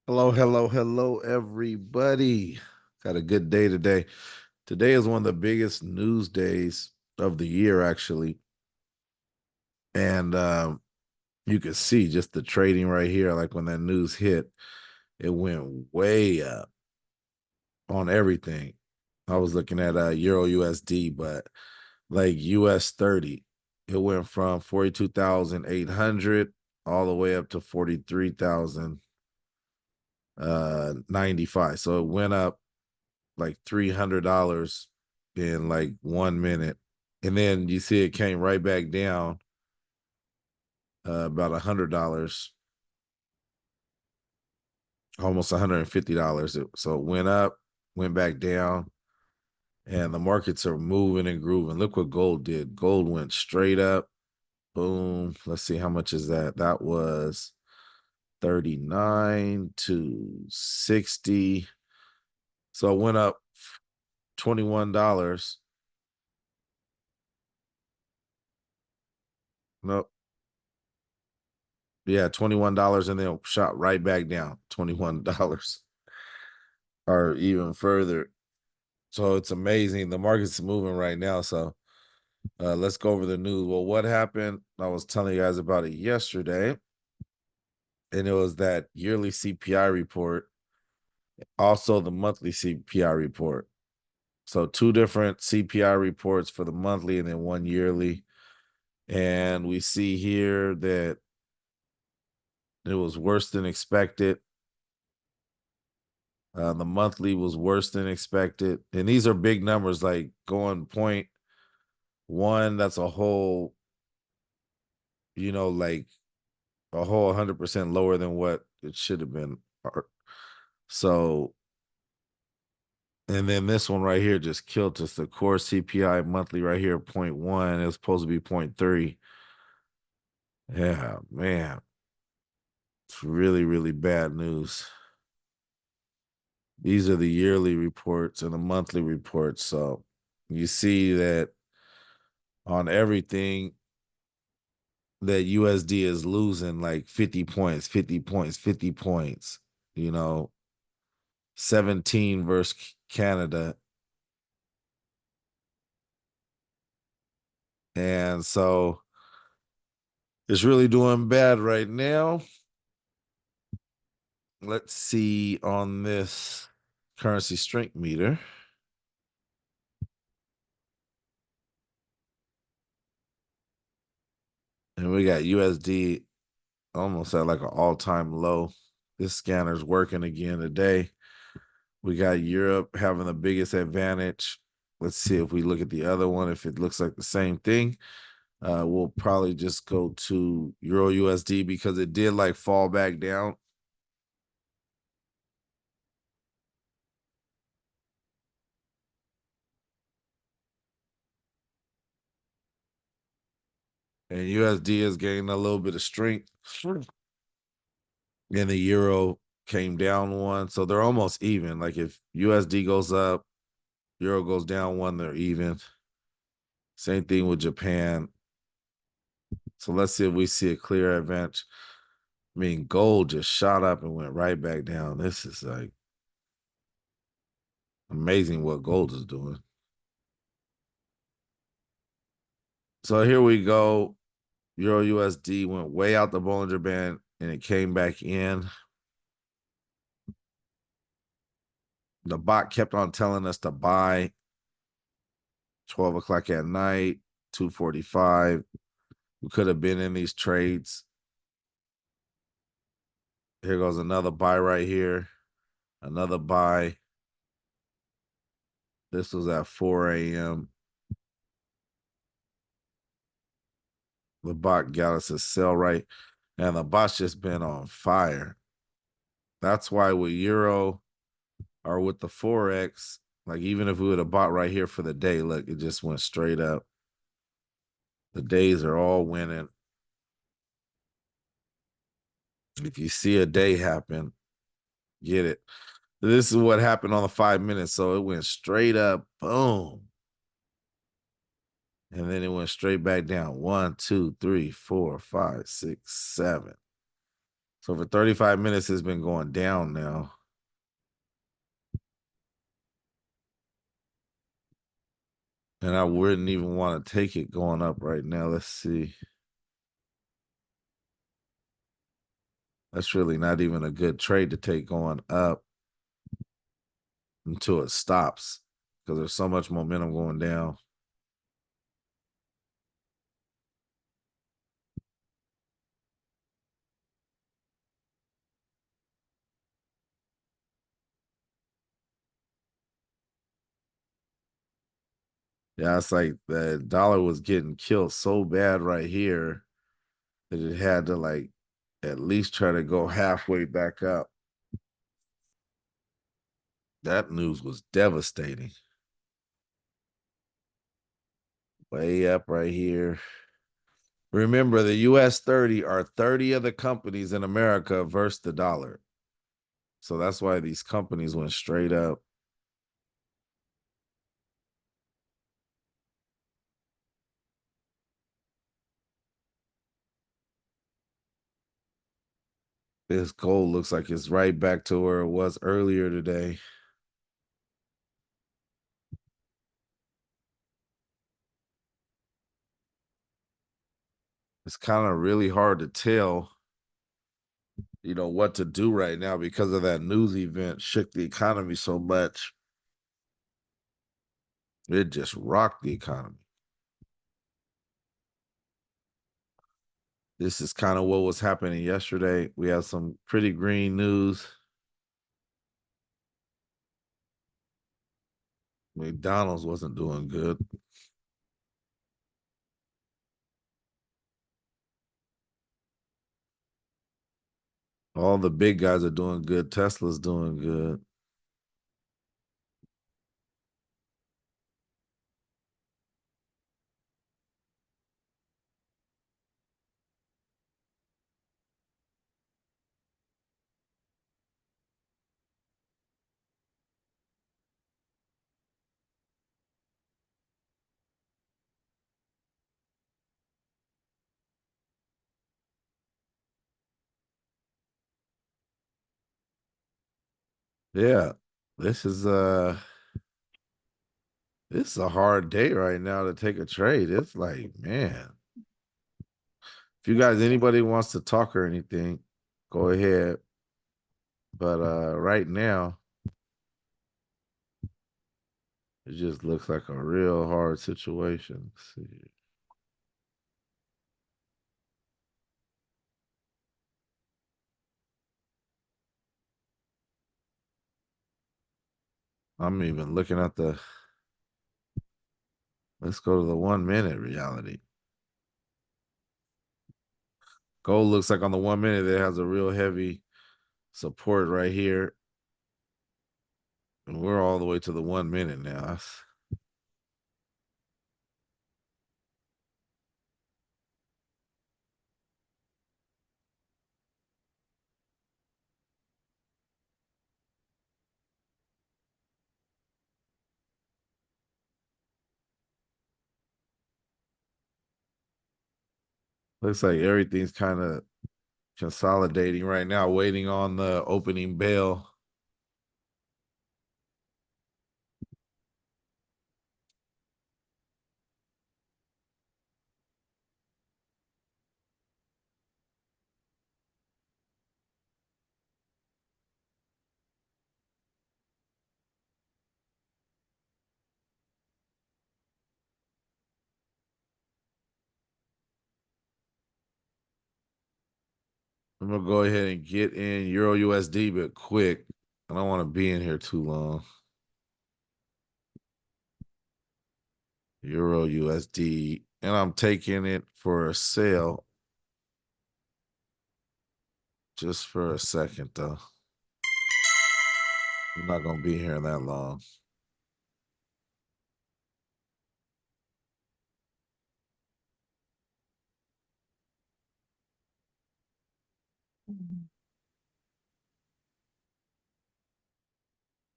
Hello, hello, hello, everybody. Got a good day today. Today is one of the biggest news days of the year, actually. And you can see just the trading right here. Like when that news hit, it went way up on everything. I was looking at Euro USD, but like US30, it went from 42,800 all the way up to 43,000 95. So it went up like $300 in like 1 minute. And then you see it came right back down about $100, almost $150. So it went up, went back down, and the markets are moving and grooving. Look what gold did. Gold went straight up. Boom. Let's see, how much is that? That was 39 to 60. So it went up $21. Nope. Yeah, $21 and then shot right back down, $21 or even further. So it's amazing. The market's moving right now. So let's go over the news. Well, what happened? I was telling you guys about it yesterday, and it was that yearly CPI report, also the monthly CPI report. So two different CPI reports for the monthly and then one yearly. And we see here that it was worse than expected. The monthly was worse than expected. And these are big numbers, like going 0.1, that's a whole, like a whole 100% lower than what it should have been. So, and then this one right here just killed us. The core CPI monthly right here, 0.1. It was supposed to be 0.3. Yeah, man. It's really, really bad news. These are the yearly reports and the monthly reports. So you see that on everything, that USD is losing like 50 points, 50 points, 50 points, you know, 17 versus Canada. And so it's really doing bad right now. Let's see on this currency strength meter. And we got USD almost at like an all-time low. This scanner's working again today. We got Europe having the biggest advantage. Let's see if we look at the other one, if it looks like the same thing. We'll probably just go to Euro USD because it did like fall back down. And USD is gaining a little bit of strength. And the Euro came down one. So they're almost even. Like if USD goes up, Euro goes down one, they're even. Same thing with Japan. So let's see if we see a clear advantage. I mean, gold just shot up and went right back down. This is like amazing what gold is doing. So here we go. Euro USD went way out the Bollinger Band and it came back in. The bot kept on telling us to buy 12 o'clock at night, 2:45. We could have been in these trades. Here goes another buy right here. Another buy. This was at 4 a.m. The bot got us a sell right. And the bot's just been on fire. That's why with Euro or with the Forex, like even if we would have bought right here for the day, look, it just went straight up. The days are all winning. If you see a day happen, get it. This is what happened on the 5 minutes. So it went straight up, boom. And then it went straight back down. 1, 2, 3, 4, 5, 6, 7. So for 35 minutes, it's been going down now. And I wouldn't even want to take it going up right now. Let's see. That's really not even a good trade to take going up until it stops because there's so much momentum going down. Yeah, it's like the dollar was getting killed so bad right here that it had to like at least try to go halfway back up. That news was devastating. Way up right here. Remember, the US 30 are 30 of the companies in America versus the dollar. So that's why these companies went straight up. This gold looks like it's right back to where it was earlier today. It's kind of really hard to tell, what to do right now because of that news event shook the economy so much. It just rocked the economy. This is kind of what was happening yesterday. We had some pretty green news. McDonald's wasn't doing good. All the big guys are doing good. Tesla's doing good. Yeah. This is this is a hard day right now to take a trade. It's like, man, if you guys anybody wants to talk or anything, go ahead. But right now, it just looks like a real hard situation. Let's see. I'm even looking at the let's go to the 1 minute reality. Gold looks like on the 1 minute it has a real heavy support right here. And we're all the way to the 1 minute now. Looks like everything's kind of consolidating right now, waiting on the opening bell. I'm gonna go ahead and get in Euro USD, but quick. I don't want to be in here too long. Euro USD, and I'm taking it for a sale just for a second, though. I'm not gonna be here that long.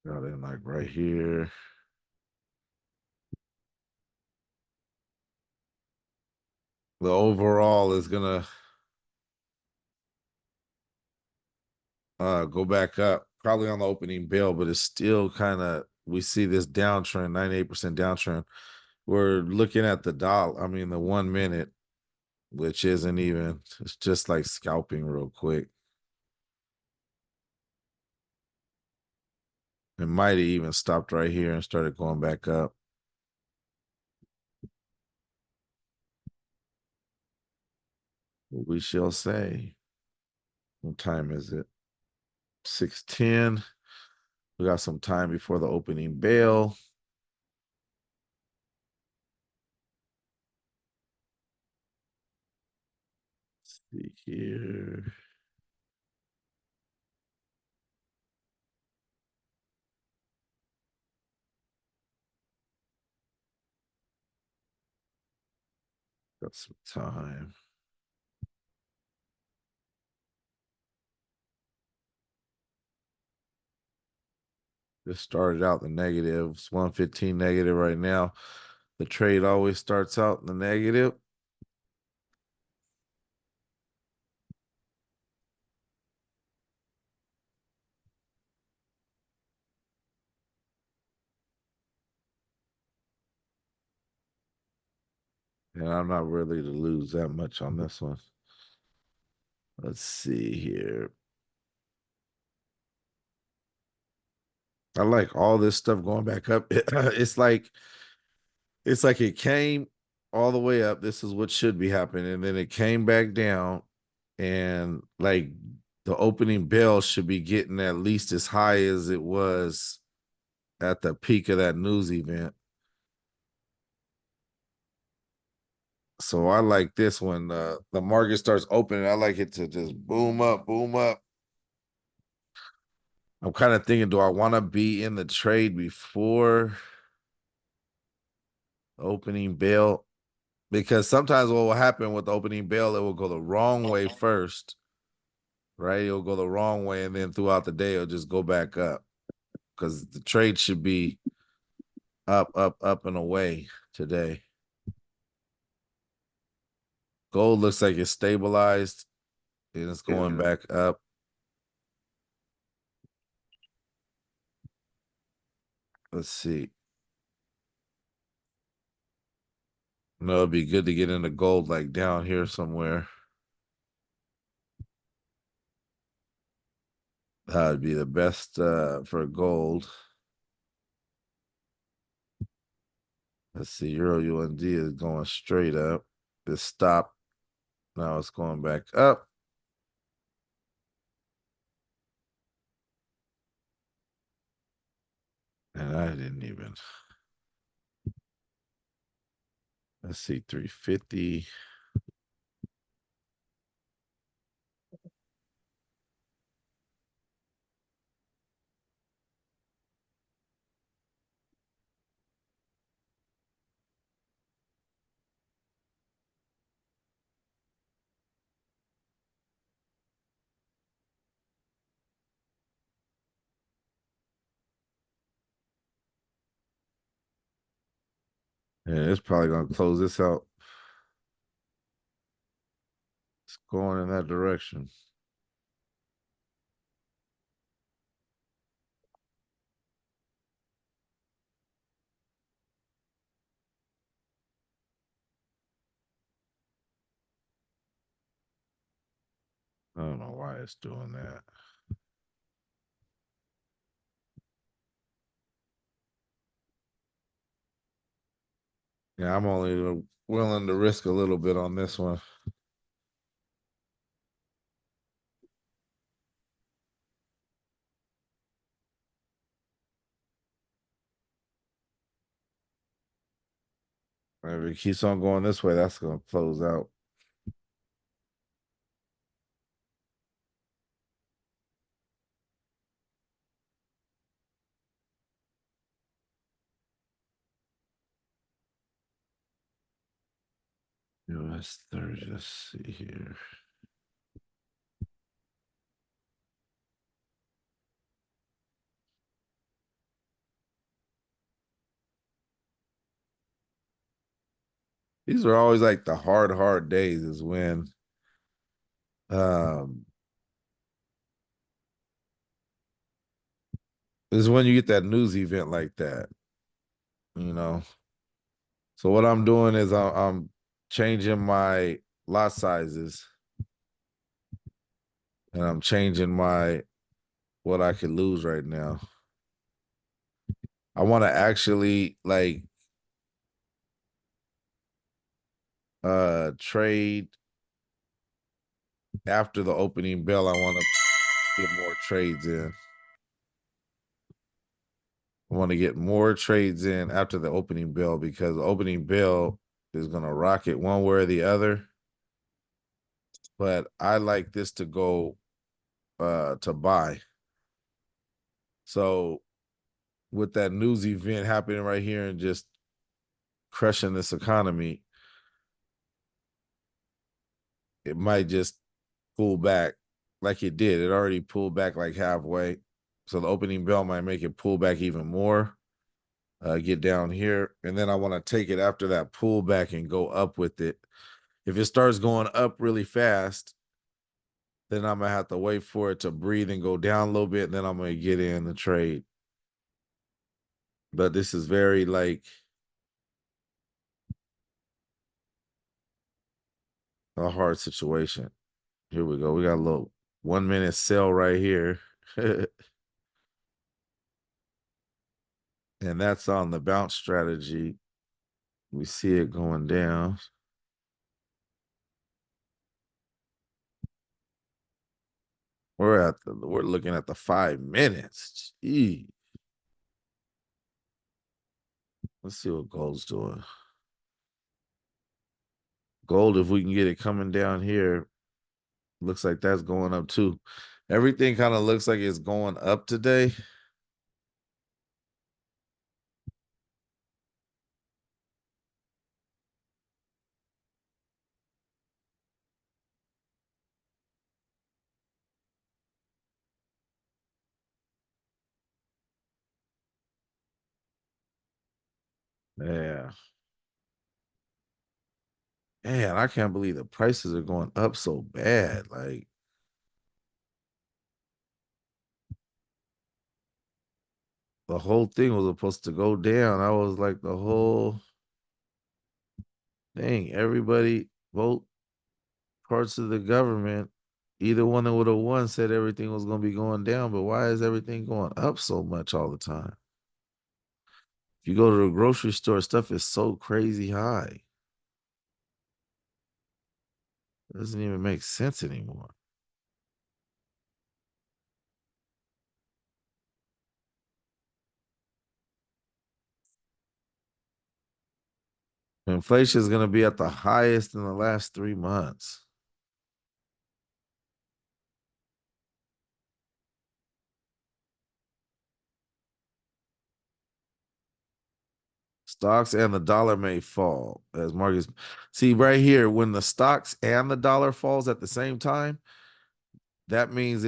Got it like right here. The overall is gonna go back up, probably on the opening bell, but it's still kind of, we see this downtrend, 98% downtrend. We're looking at the dollar, I mean the 1 minute, which isn't even, it's just like scalping real quick. It might have even stopped right here and started going back up. We shall say. What time is it? 6:10. We got some time before the opening bell. Let's see here. Got some time. Just started out the negatives, 115 negative right now. The trade always starts out in the negative. And I'm not really to lose that much on this one. Let's see here. I like all this stuff going back up. It's like it came all the way up. This is what should be happening. And then it came back down. And like the opening bell should be getting at least as high as it was at the peak of that news event. So I like this when the market starts opening. I like it to just boom up, boom up. I'm kind of thinking, do I want to be in the trade before opening bell? Because sometimes what will happen with the opening bell, it will go the wrong way first, right? It'll go the wrong way, and then throughout the day, it'll just go back up. Because the trade should be up, up, up, and away today. Gold looks like it's stabilized and it's going back up. Let's see. No, it'd be good to get into gold like down here somewhere. That'd be the best for gold. Let's see. Euro UND is going straight up. It stopped. Now it's going back up. And I didn't even. Let's see. 350. And it's probably going to close this out. It's going in that direction. I don't know why it's doing that. Yeah, I'm only willing to risk a little bit on this one. If it keeps on going this way, that's going to close out. US30, let's see here. These are always like the hard days is when um is when you get that news event like that, you know. So what I'm doing is I'm changing my lot sizes, and I'm changing my what I could lose right now. I want to actually like trade after the opening bell. I want to get more trades in. I want to get more trades in after the opening bell because the opening bell is going to rock it one way or the other. But I like this to go to buy. So with that news event happening right here and just crushing this economy, it might just pull back like it did. It already pulled back like halfway. So the opening bell might make it pull back even more, get down here. And then I want to take it after that pullback and go up with it. If it starts going up really fast, then I'm going to have to wait for it to breathe and go down a little bit. And then I'm going to get in the trade. But this is very like a hard situation. Here we go. We got a little 1 minute sell right here. And that's on the bounce strategy. We see it going down. We're looking at the 5 minutes. Gee. Let's see what gold's doing. Gold, if we can get it coming down here, looks like that's going up too. Everything kind of looks like it's going up today. Yeah. Man, I can't believe the prices are going up so bad. Like, the whole thing was supposed to go down. I was like, the whole thing, everybody, both parts of the government, either one that would have won said everything was going to be going down. But why is everything going up so much all the time? If you go to the grocery store, stuff is so crazy high. It doesn't even make sense anymore. Inflation is going to be at the highest in the last 3 months. Stocks and the dollar may fall as markets. See right here, when the stocks and the dollar falls at the same time, that means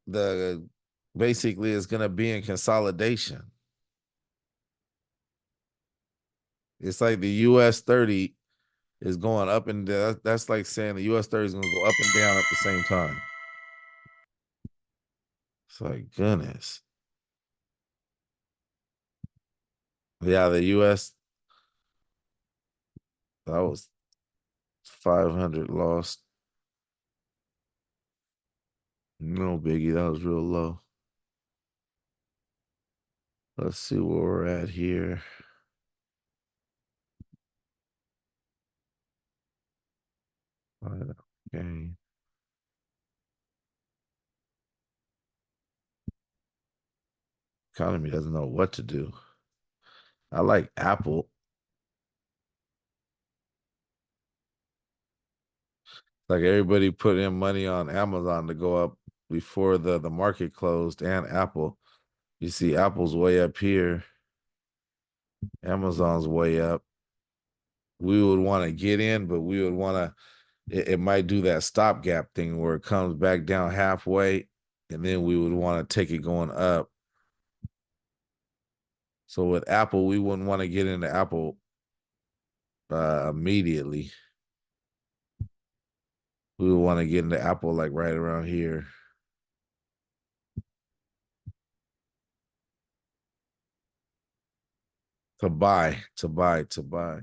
the basically is going to be in consolidation. It's like the US30 is going up and down. That's like saying the US30 is going to go up and down at the same time. It's like, goodness. Yeah, the US, that was 500 lost. No biggie. That was real low. Let's see where we're at here. Okay. Economy doesn't know what to do. I like Apple. Like everybody put in money on Amazon to go up before the market closed, and Apple. You see Apple's way up here. Amazon's way up. We would want to get in, but we would want to, it might do that stopgap thing where it comes back down halfway, and then we would want to take it going up. So with Apple, we wouldn't want to get into Apple immediately. We would want to get into Apple like right around here. To buy, to buy, to buy.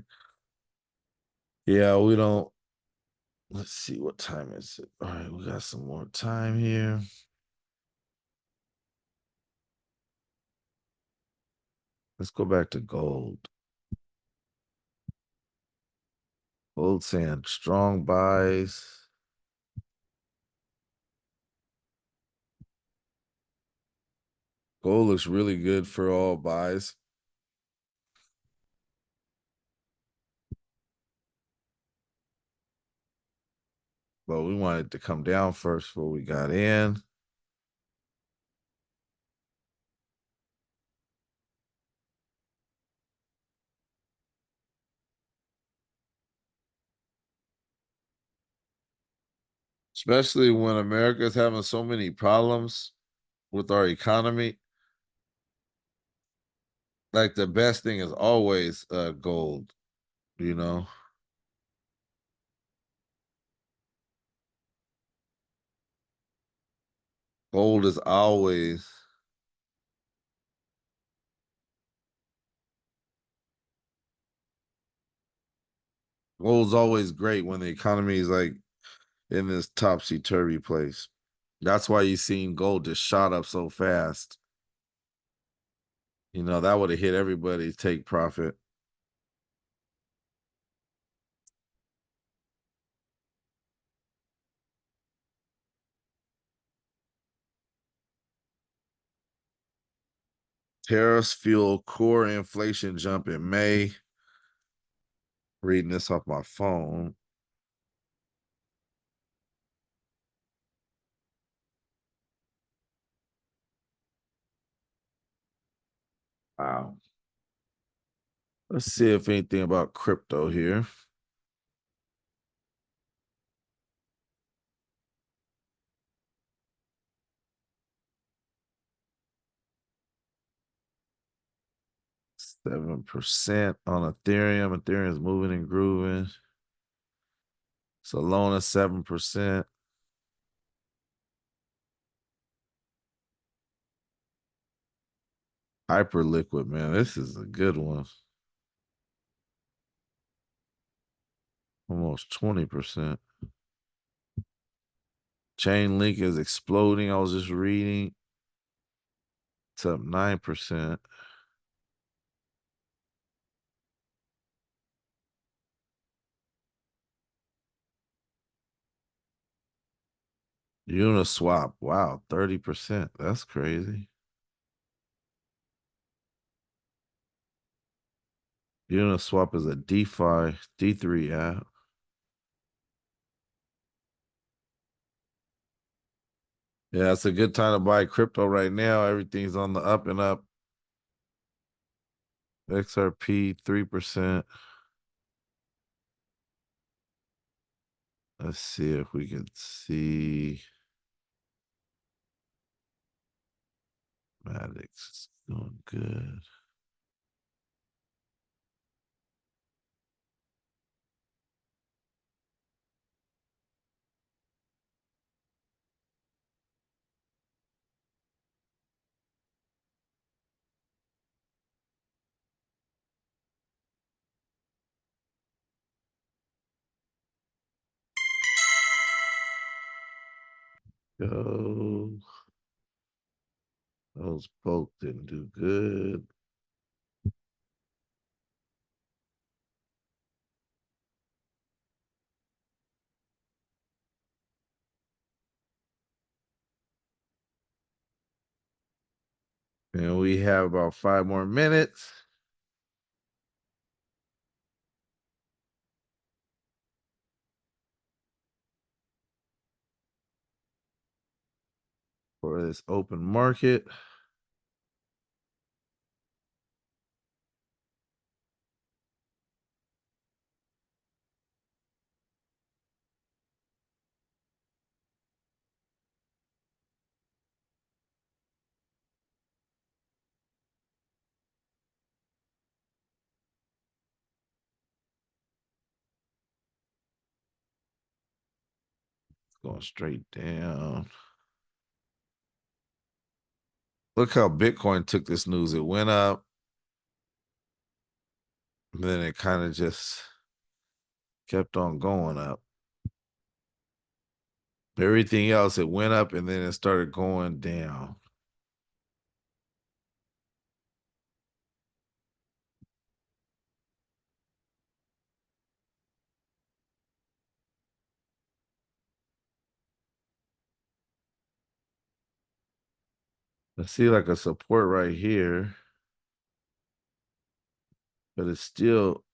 Yeah, we don't. Let's see, what time is it? All right, we got some more time here. Let's go back to gold. Gold saying strong buys. Gold looks really good for all buys. But we wanted to come down first before we got in. Especially when America's having so many problems with our economy. Like the best thing is always gold, you know. Gold is always gold's always great when the economy is like in this topsy turvy place. That's why you seen gold just shot up so fast. You know, that would have hit everybody take profit. Tariffs fuel core inflation jump in May. Reading this off my phone. Wow. Let's see if anything about crypto here. %7 on Ethereum. Ethereum is moving and grooving. Solana 7%. Hyperliquid, man. This is a good one. Almost 20%. Chain link is exploding. I was just reading. It's up 9%. Uniswap. Wow, 30%. That's crazy. Uniswap is a DeFi D3 app. Yeah, it's a good time to buy crypto right now. Everything's on the up and up. XRP 3%. Let's see if we can see Maddox doing good. Go. Those both didn't do good. And we have about 5 more minutes. For this open market. Going straight down. Look how Bitcoin took this news. It went up. Then it kind of just kept on going up. Everything else, it went up and then it started going down. I see like a support right here, but it's still,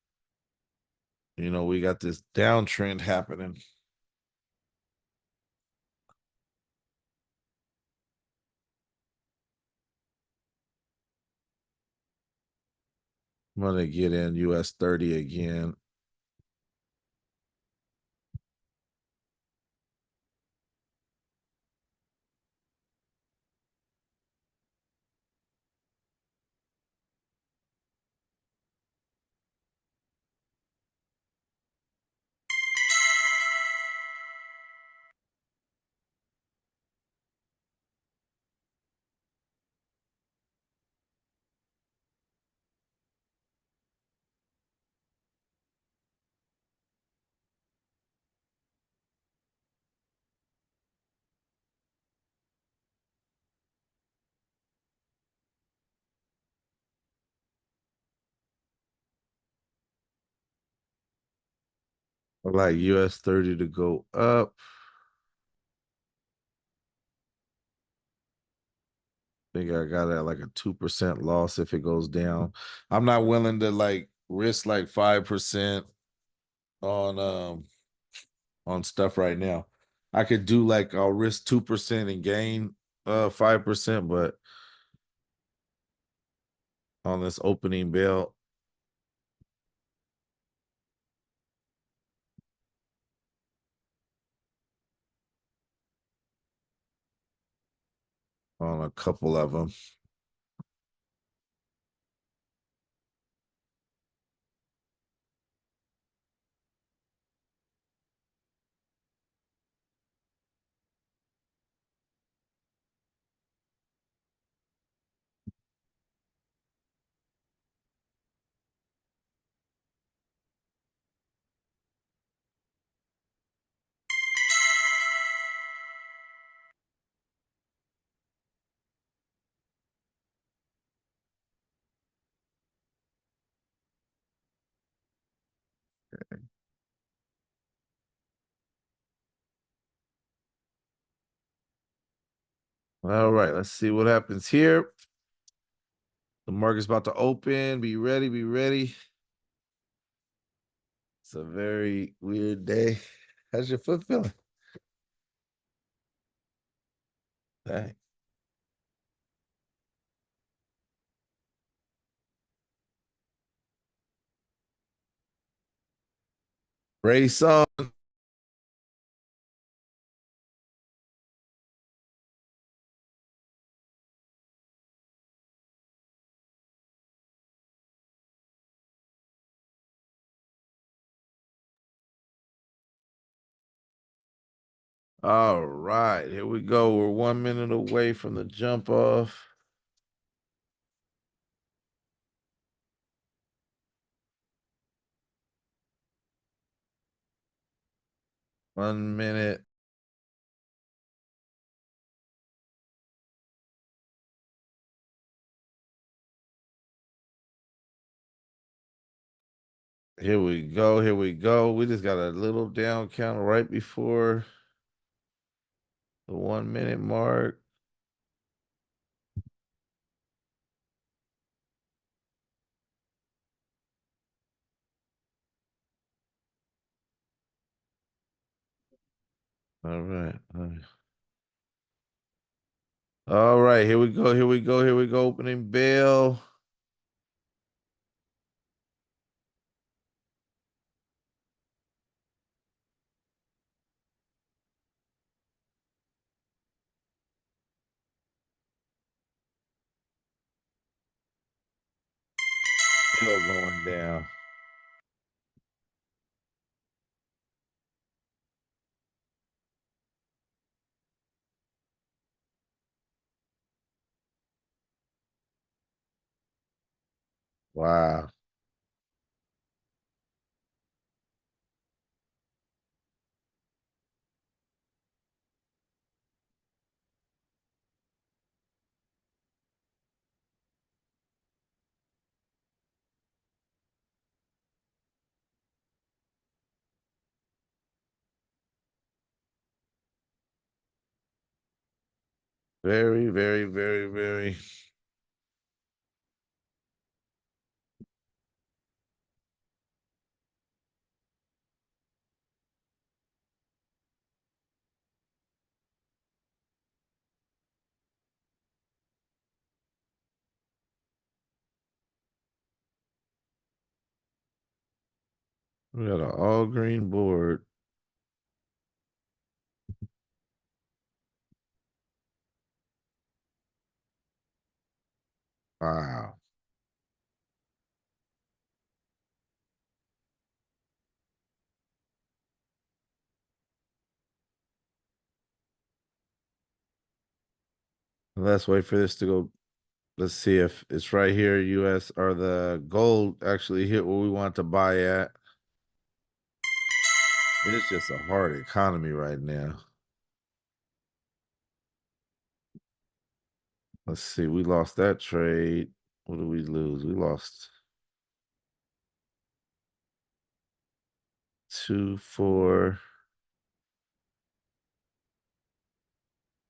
we got this downtrend happening. I'm gonna get in US30 again. I like US30 to go up. Think I got at like a 2% loss if it goes down. I'm not willing to like risk like 5% on on stuff right now. I could do like I'll risk 2% and gain 5%, but on this opening bell, on a couple of them. All right, let's see what happens here. The market's about to open. Be ready, be ready. It's a very weird day. How's your foot feeling? Dang. Race on. All right, here we go. We're 1 minute away from the jump off. One minute. Here we go. Here we go. We just got a little down count right before the 1 minute mark. All right. All right. All right. Here we go. Here we go. Here we go. Opening bell. Still going down. Wow. Very, very, very, very. We got an all green board. Wow. Let's wait for this to go. Let's see if it's right here. US or the gold actually hit what we want to buy at. It's just a hard economy right now. Let's see. We lost that trade. What did we lose? We lost 2, 4.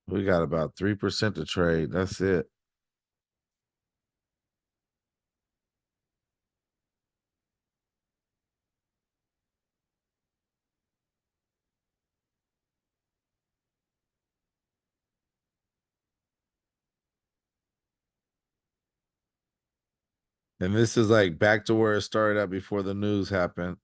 We got about 3% to trade. That's it. And this is like back to where it started at before the news happened.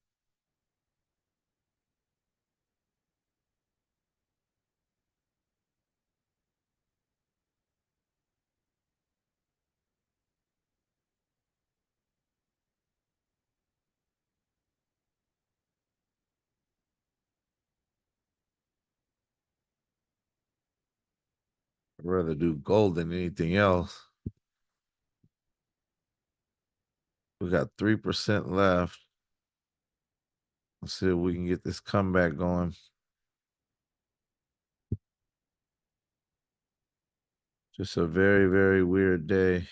I'd rather do gold than anything else. We got 3% left. Let's see if we can get this comeback going. Just a very, very weird day.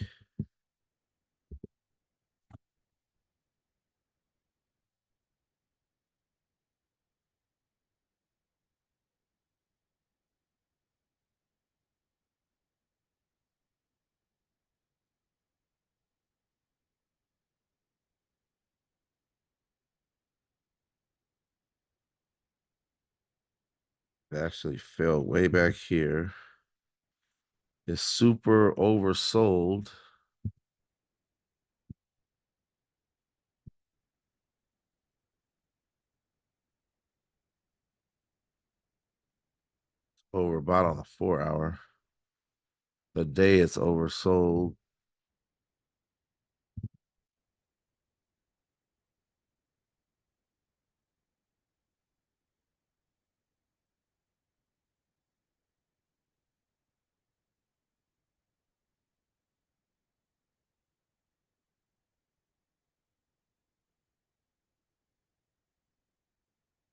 It actually fell way back here. It's super oversold. Overbought on the 4 hour. The day it's oversold.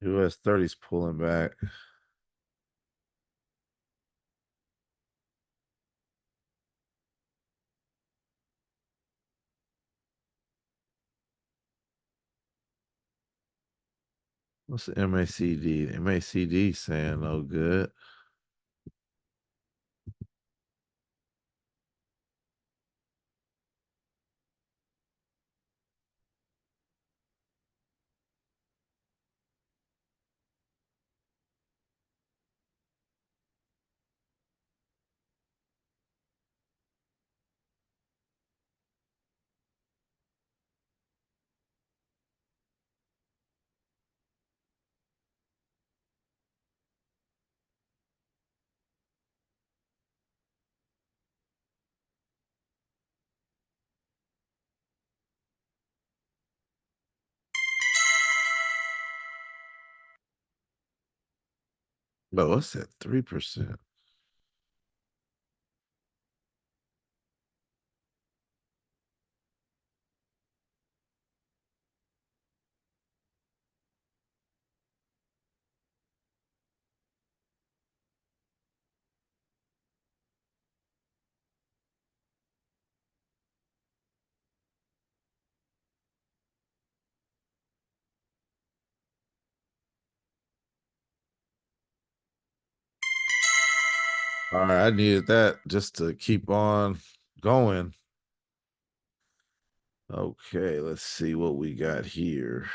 US30's pulling back. What's the MACD? The MACD saying no good. But what's that? 3%. All right, I needed that just to keep on going. Okay, let's see what we got here.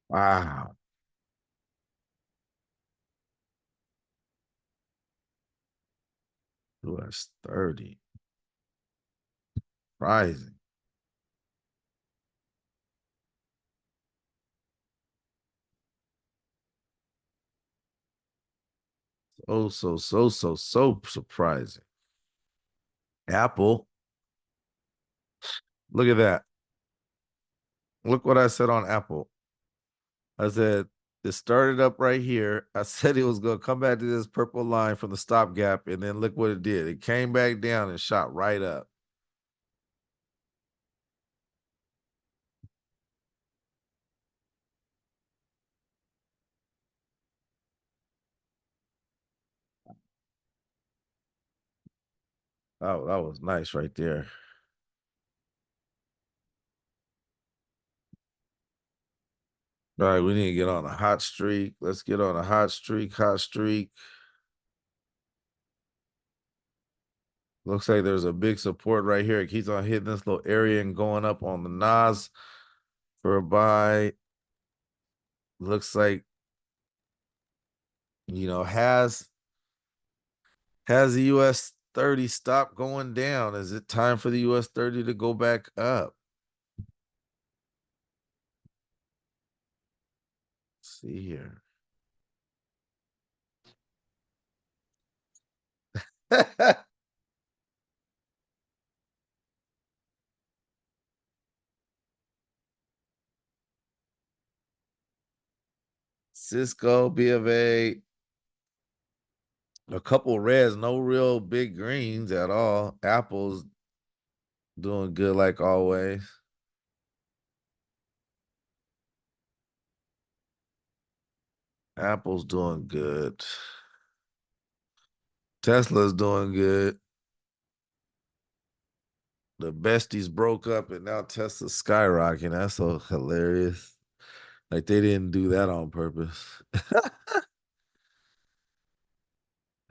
Wow, US30. Rising. So surprising. Apple, look at that. Look what I said on Apple. I said it started up right here. I said it was going to come back to this purple line from the stop gap, and then look what it did. It came back down and shot right up. Oh, that was nice right there. All right, we need to get on a hot streak. Let's get on a hot streak, hot streak. Looks like there's a big support right here. It keeps on hitting this little area and going up on the NAS for a buy. Looks like, has the US 30 stopped going down? Is it time for the US 30 to go back up? Let's see here. Cisco, B of a couple reds, no real big greens at all. Apple's doing good like always. Apple's doing good. Tesla's doing good. The besties broke up and now Tesla's skyrocketing. That's so hilarious. Like they didn't do that on purpose.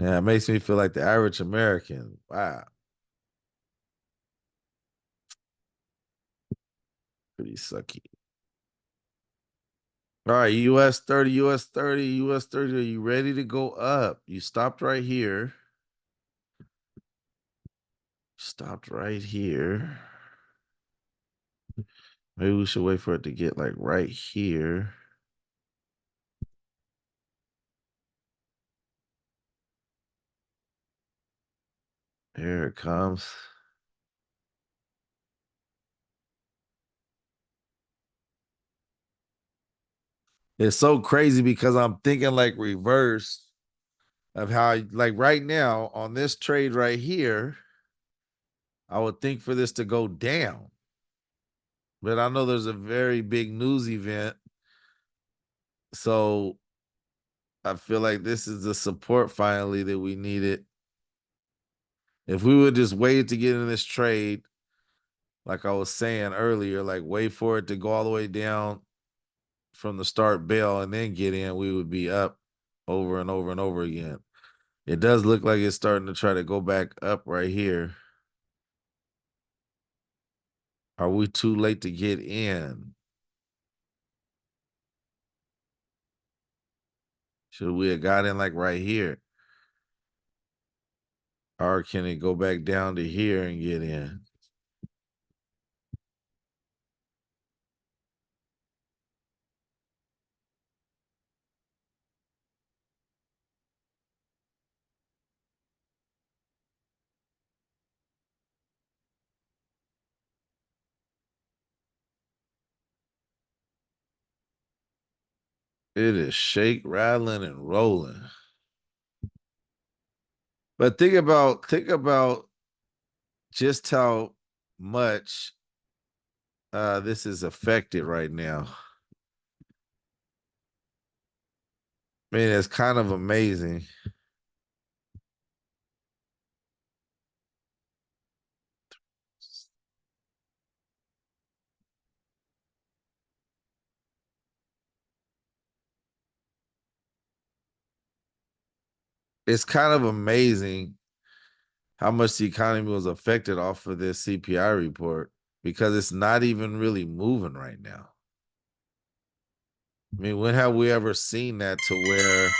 Yeah, it makes me feel like the average American. Wow, pretty sucky. All right, US 30, US 30, US 30. Are you ready to go up? You stopped right here. Stopped right here. Maybe we should wait for it to get like right here. Here it comes. It's so crazy because I'm thinking like reverse of how, like right now on this trade right here, I would think for this to go down. But I know there's a very big news event. So I feel like this is the support finally that we needed. If we would just wait to get in this trade, like I was saying earlier, like wait for it to go all the way down from the start bell and then get in, we would be up over and over and over again. It does look like it's starting to try to go back up right here. Are we too late to get in? Should we have got in like right here? Or can it go back down to here and get in? It is shake, rattling, and rolling. But think about just how much this is affected right now. I mean, it's kind of amazing. it's kind of amazing how much the economy was affected off of this CPI report because it's not even really moving right now. I mean, when have we ever seen that to where,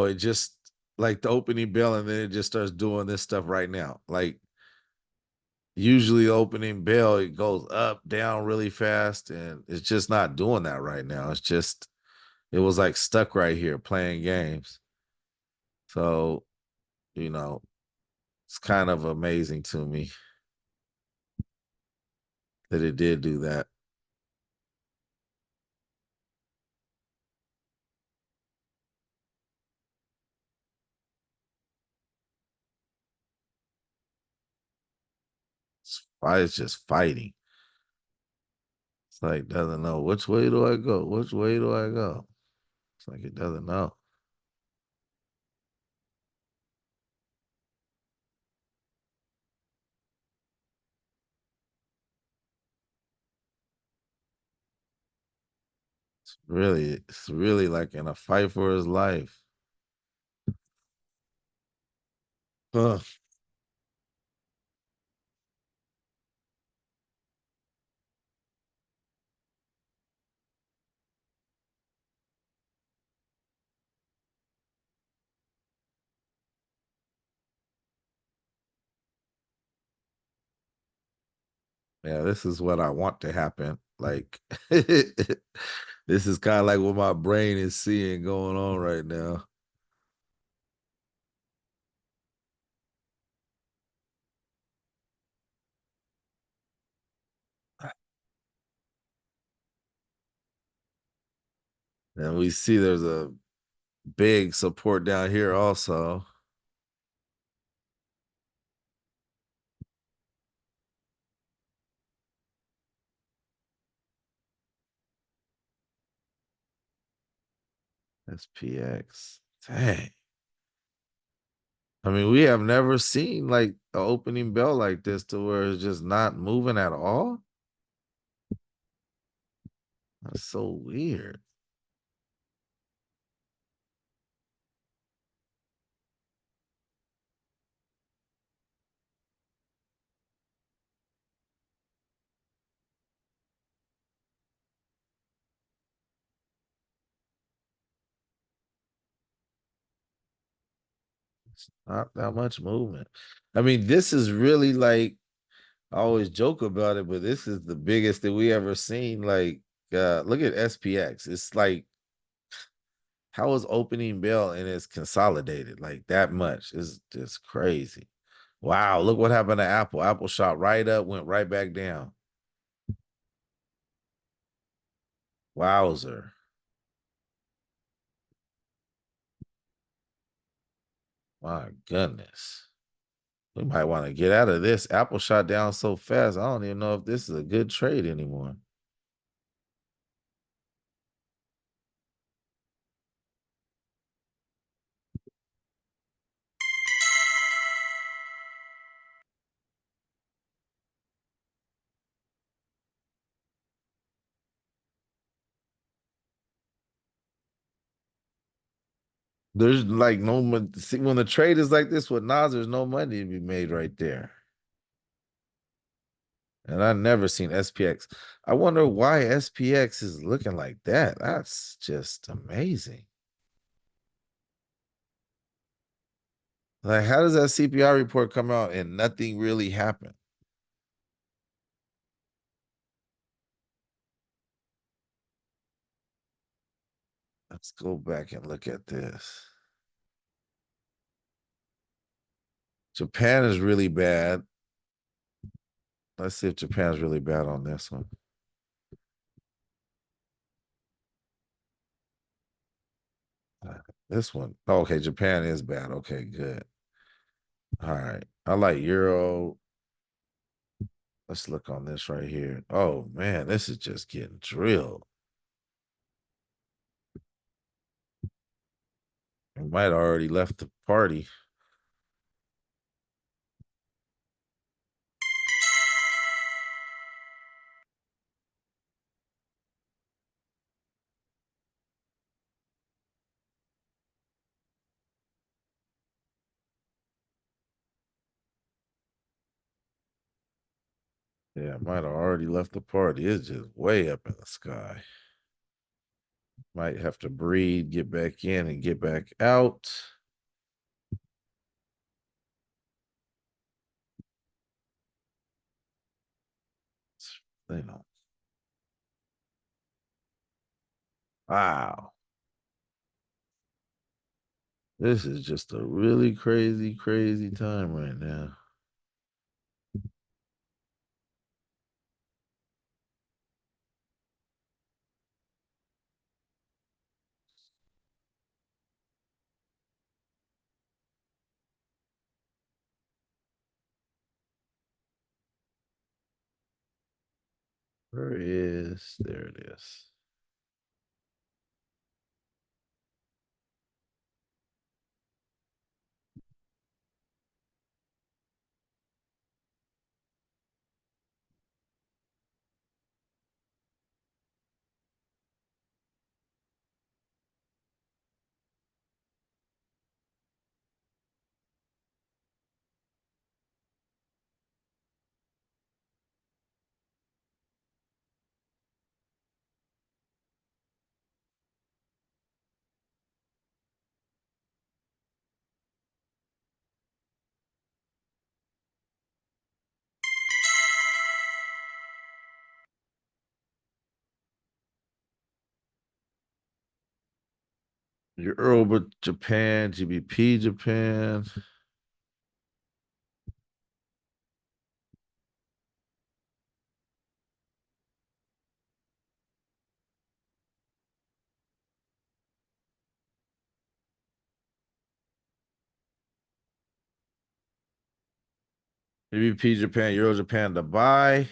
it just like the opening bell and then it just starts doing this stuff right now? Like, usually the opening bell, it goes up, down really fast, and it's just not doing that right now. It was like stuck right here playing games. So, you know, it's kind of amazing to me that it did do that. It's just fighting. It's like doesn't know which way do I go? Which way do I go? It's like it doesn't know. It's really like in a fight for his life. Huh. Yeah, this is what I want to happen. Like this is kind of like what my brain is seeing going on right now. And we see there's a big support down here also. SPX. Dang. I mean, we have never seen like an opening bell like this to where it's just not moving at all. That's so weird. It's not that much movement. I mean, this is really like I always joke about it, but this is the biggest that we ever seen. Like, look at SPX. It's like how is opening bell and it's consolidated like that much? It's just crazy. Wow, look what happened to Apple. Apple shot right up, went right back down. Wowzer. My goodness. We might want to get out of this. Apple shot down so fast. I don't even know if this is a good trade anymore. There's like no money. See, when the trade is like this with Nas, there's no money to be made right there. And I never seen SPX. I wonder why SPX is looking like that. That's just amazing. Like, how does that CPI report come out and nothing really happened? Let's go back and look at this. Japan is really bad. Let's see if Japan's really bad on this one. This one. Oh, okay, Japan is bad. Okay, good. All right. I like Euro. Let's look on this right here. Oh man, this is just getting drilled. I might have already left the party. Yeah, I might have already left the party. It's just way up in the sky. Might have to breathe, get back in, and get back out. You know. Wow. This is just a really crazy, crazy time right now. There it is. Europa Japan, GBP Japan. GBP Japan, Euro Japan to buy.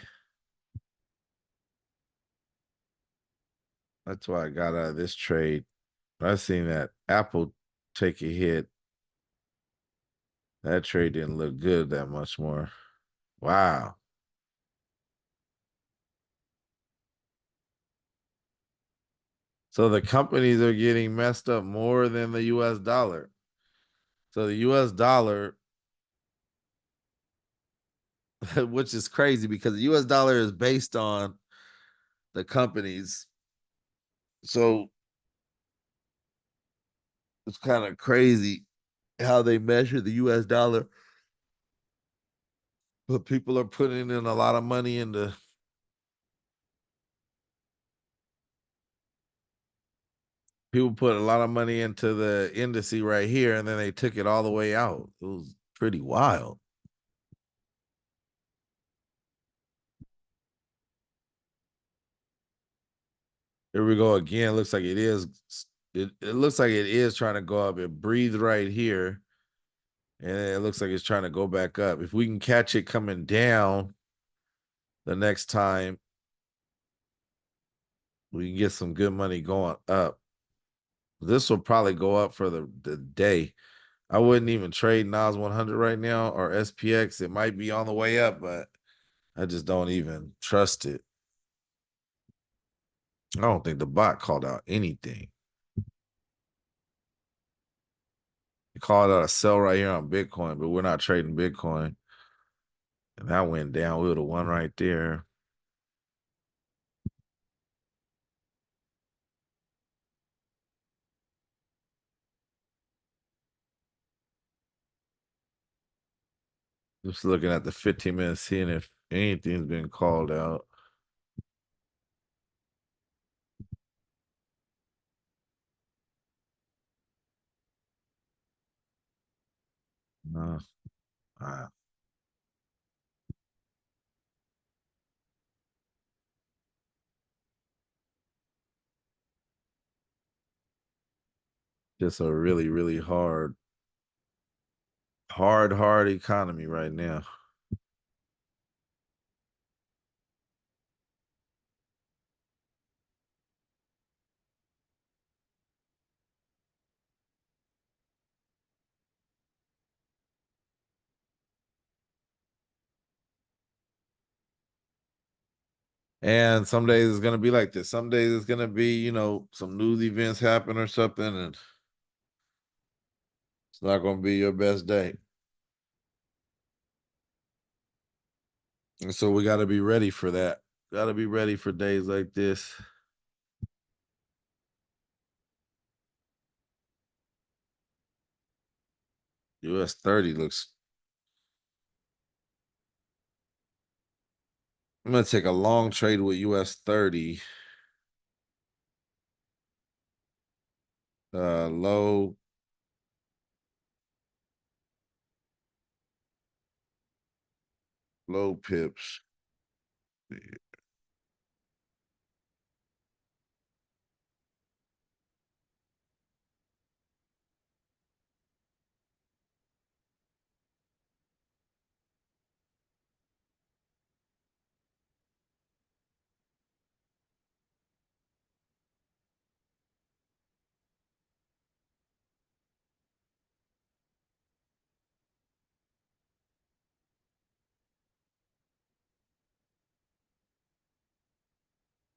That's why I got out of this trade. I seen that Apple take a hit. That trade didn't look good that much more. Wow. So the companies are getting messed up more than the US dollar. So the US dollar, which is crazy because the US dollar is based on the companies. So it's kind of crazy how they measure the US dollar. But people are putting in a lot of money into people put a lot of money into the indice right here, and then they took it all the way out. It was pretty wild. Here we go again. Looks like it is. It looks like it is trying to go up. It breathed right here, and it looks like it's trying to go back up. If we can catch it coming down the next time, we can get some good money going up. This will probably go up for the day. I wouldn't even trade Nas 100 right now or SPX. It might be on the way up, but I just don't even trust it. I don't think the bot called out anything. He called out a sell right here on Bitcoin, but we're not trading Bitcoin. And that went down. We would have won right there. Just looking at the 15 minutes, seeing if anything's been called out. No. Just a really, really hard economy right now. And some days it's gonna be like this. Some days it's gonna be, some news events happen or something, and it's not gonna be your best day. And so we got to be ready for that. Got to be ready for days like this. US 30 looks. I'm gonna take a long trade with US 30. Low, low pips.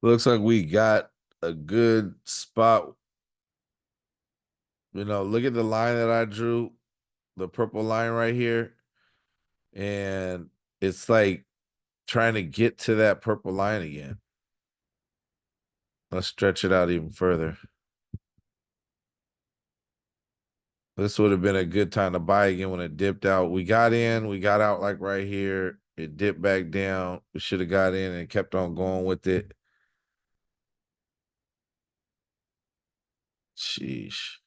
Looks like we got a good spot. Look at the line that I drew, the purple line right here. And it's like trying to get to that purple line again. Let's stretch it out even further. This would have been a good time to buy again when it dipped out. We got in, we got out like right here. It dipped back down. We should have got in and kept on going with it. Sheesh.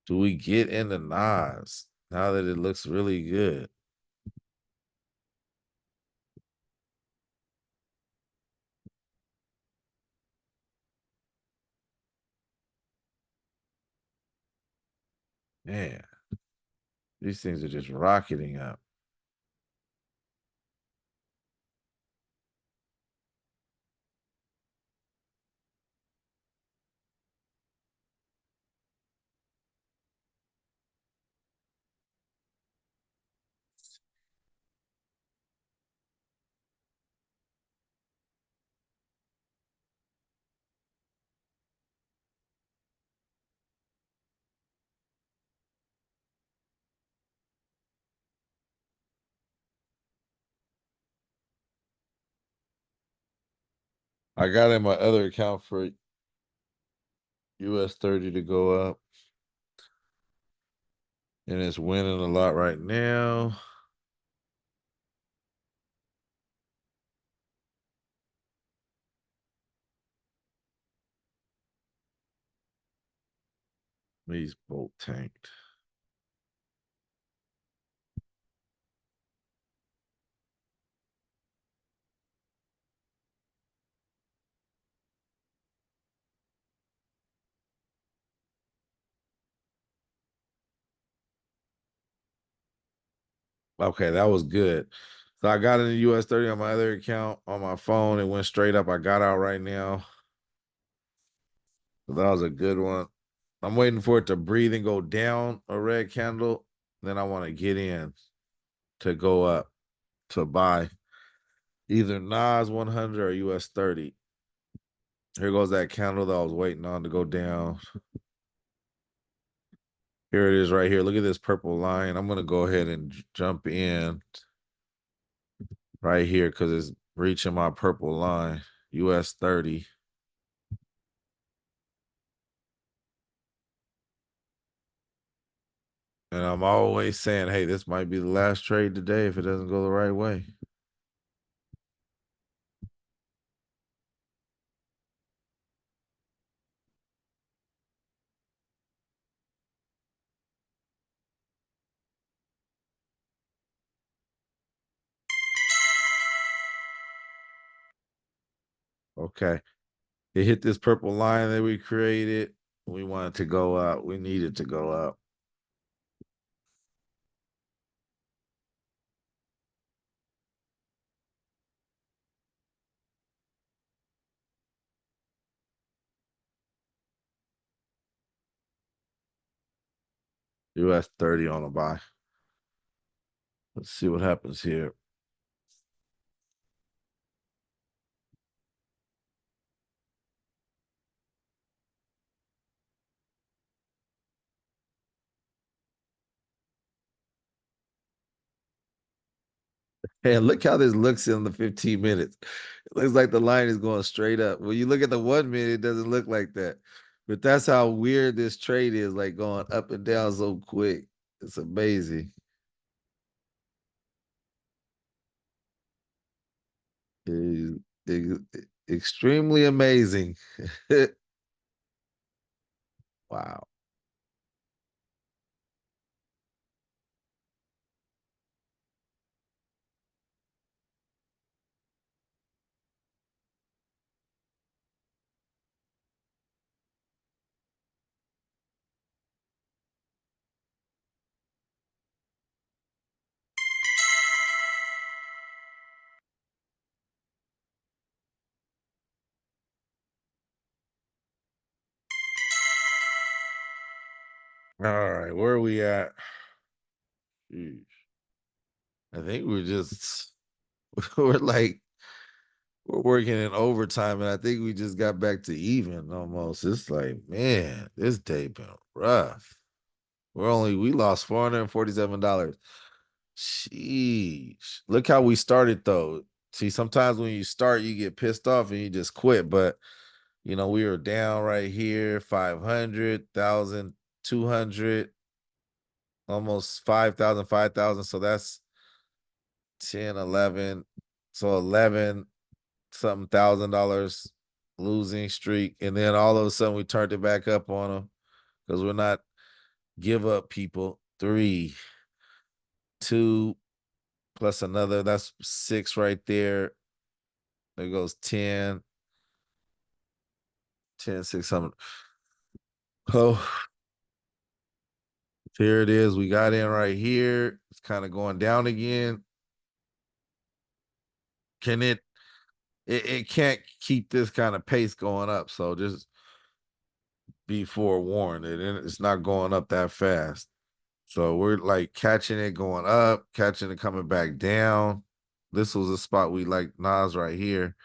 Do we get into Nas now that it looks really good? Man, these things are just rocketing up. I got in my other account for US 30 to go up. And it's winning a lot right now. These both tanked. Okay, that was good. So I got in the US 30 on my other account on my phone. It went straight up. I got out right now. So that was a good one. I'm waiting for it to breathe and go down a red candle. Then I want to get in to go up to buy either Nas 100 or US 30. Here goes that candle that I was waiting on to go down. Here it is right here. Look at this purple line. I'm going to go ahead and jump in right here because it's reaching my purple line, US 30. And I'm always saying, hey, this might be the last trade today if it doesn't go the right way. Okay. It hit this purple line that we created. We wanted to go up. We needed to go up. US 30 on a buy. Let's see what happens here. And look how this looks in the 15 minutes. It looks like the line is going straight up. When you look at the 1 minute, it doesn't look like that. But that's how weird this trade is, like going up and down so quick. It's amazing. It is extremely amazing. Wow. All right, where are we at? Jeez. I think we're just we're like we're working in overtime, and I think we just got back to even almost. It's like, man, this day been rough. We lost $447. Sheesh. Look how we started though. See, sometimes when you start, you get pissed off and you just quit. But we were down right here, 500, 200, almost 5,000, 5,000. So that's 10, 11. So 11 something $1,000 losing streak. And then all of a sudden we turned it back up on them because we're not give up people. 3, 2, plus another. That's 6 right there. There goes 10, 10, 600. Oh, here it is. We got in right here. It's kind of going down again. Can it can't keep this kind of pace going up. So just be forewarned. It's not going up that fast. So we're like catching it going up, catching it coming back down. This was a spot we like Nas right here.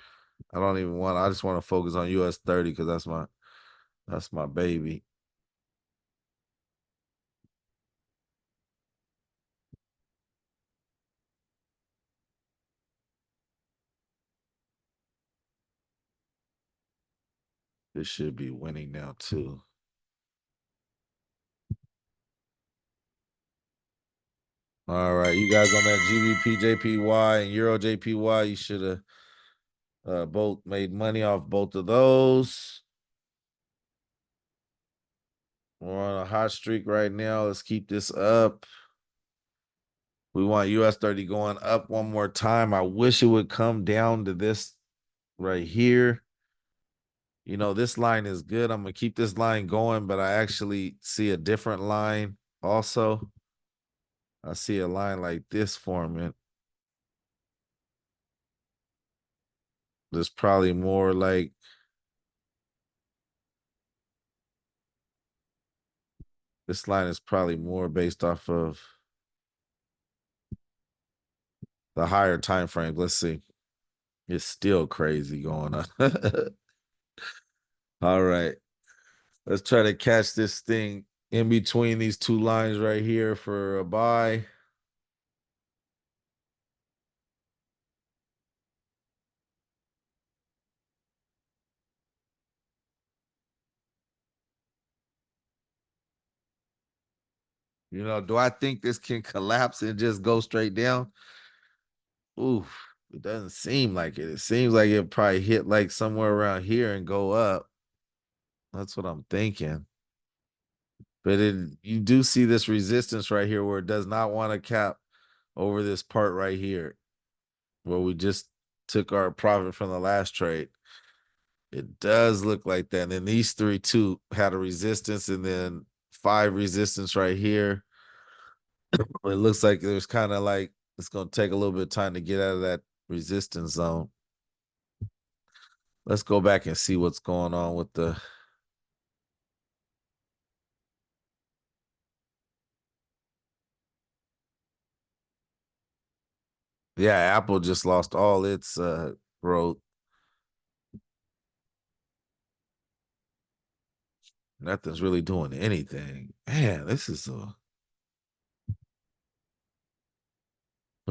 I just want to focus on US30 because that's my baby. This should be winning now too. All right, you guys on that GBPJPY and EURJPY, you should have both made money off both of those. We're on a hot streak right now. Let's keep this up. We want US30 going up one more time. I wish it would come down to this right here. This line is good. I'm going to keep this line going, but I actually see a different line also. I see a line like this forming. There's probably more like this line is probably more based off of the higher time frame. Let's see. It's still crazy going on. All right. Let's try to catch this thing in between these two lines right here for a buy. Do I think this can collapse and just go straight down? Oof, it doesn't seem like it. It seems like it probably hit like somewhere around here and go up. That's what I'm thinking. But you do see this resistance right here where it does not want to cap over this part right here where we just took our profit from the last trade. It does look like that. And then these 3 too had a resistance and then 5 resistance right here. It looks like there's kind of like it's going to take a little bit of time to get out of that resistance zone. Let's go back and see what's going on with the. Yeah, Apple just lost all its growth. Nothing's really doing anything. Man, this is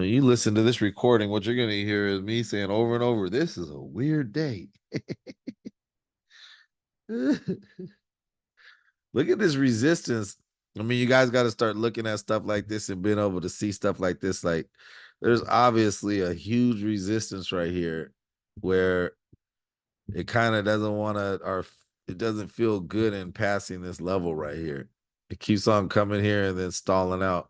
When you listen to this recording, what you're going to hear is me saying over and over, this is a weird day. Look at this resistance. I mean, you guys got to start looking at stuff like this and being able to see stuff like this. Like, there's obviously a huge resistance right here where it kind of doesn't want to, or it doesn't feel good in passing this level right here. It keeps on coming here and then stalling out.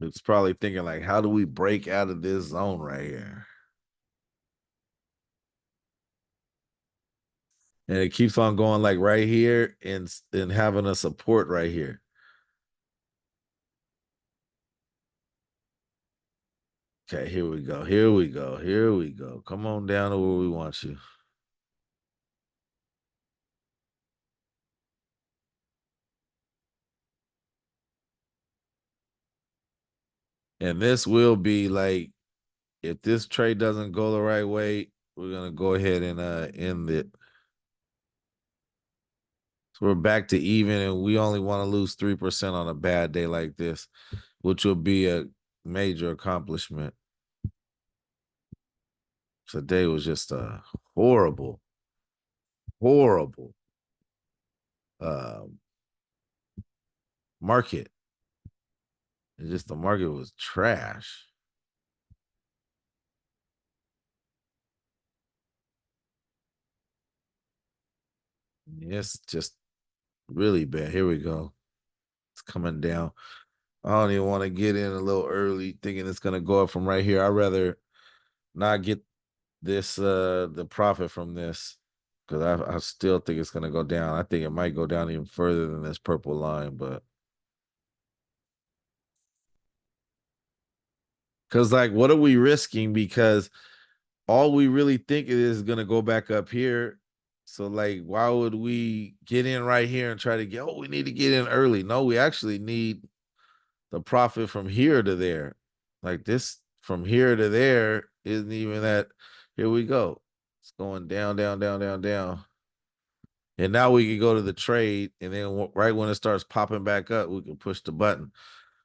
It's probably thinking like, how do we break out of this zone right here? And it keeps on going like right here and having a support right here. Okay, here we go. Here we go. Here we go. Come on down to where we want you. And this will be like, if this trade doesn't go the right way, we're gonna go ahead and end it. So we're back to even, and we only want to lose 3% on a bad day like this, which will be a major accomplishment. Today was just a horrible, horrible um, market. It's just the market was trash. It's just really bad. Here we go. It's coming down. I don't even want to get in a little early thinking it's gonna go up from right here. I'd rather not get this the profit from this because I still think it's gonna go down. I think it might go down even further than this purple line, but because like what are we risking? Because all we really think it is gonna go back up here. So like why would we get in right here and try to get, oh, we need to get in early? No, we actually need the profit from here to there. Like this from here to there isn't even that. Here we go. It's going down, down, down, down, down. And now we can go to the trade. And then right when it starts popping back up, we can push the button.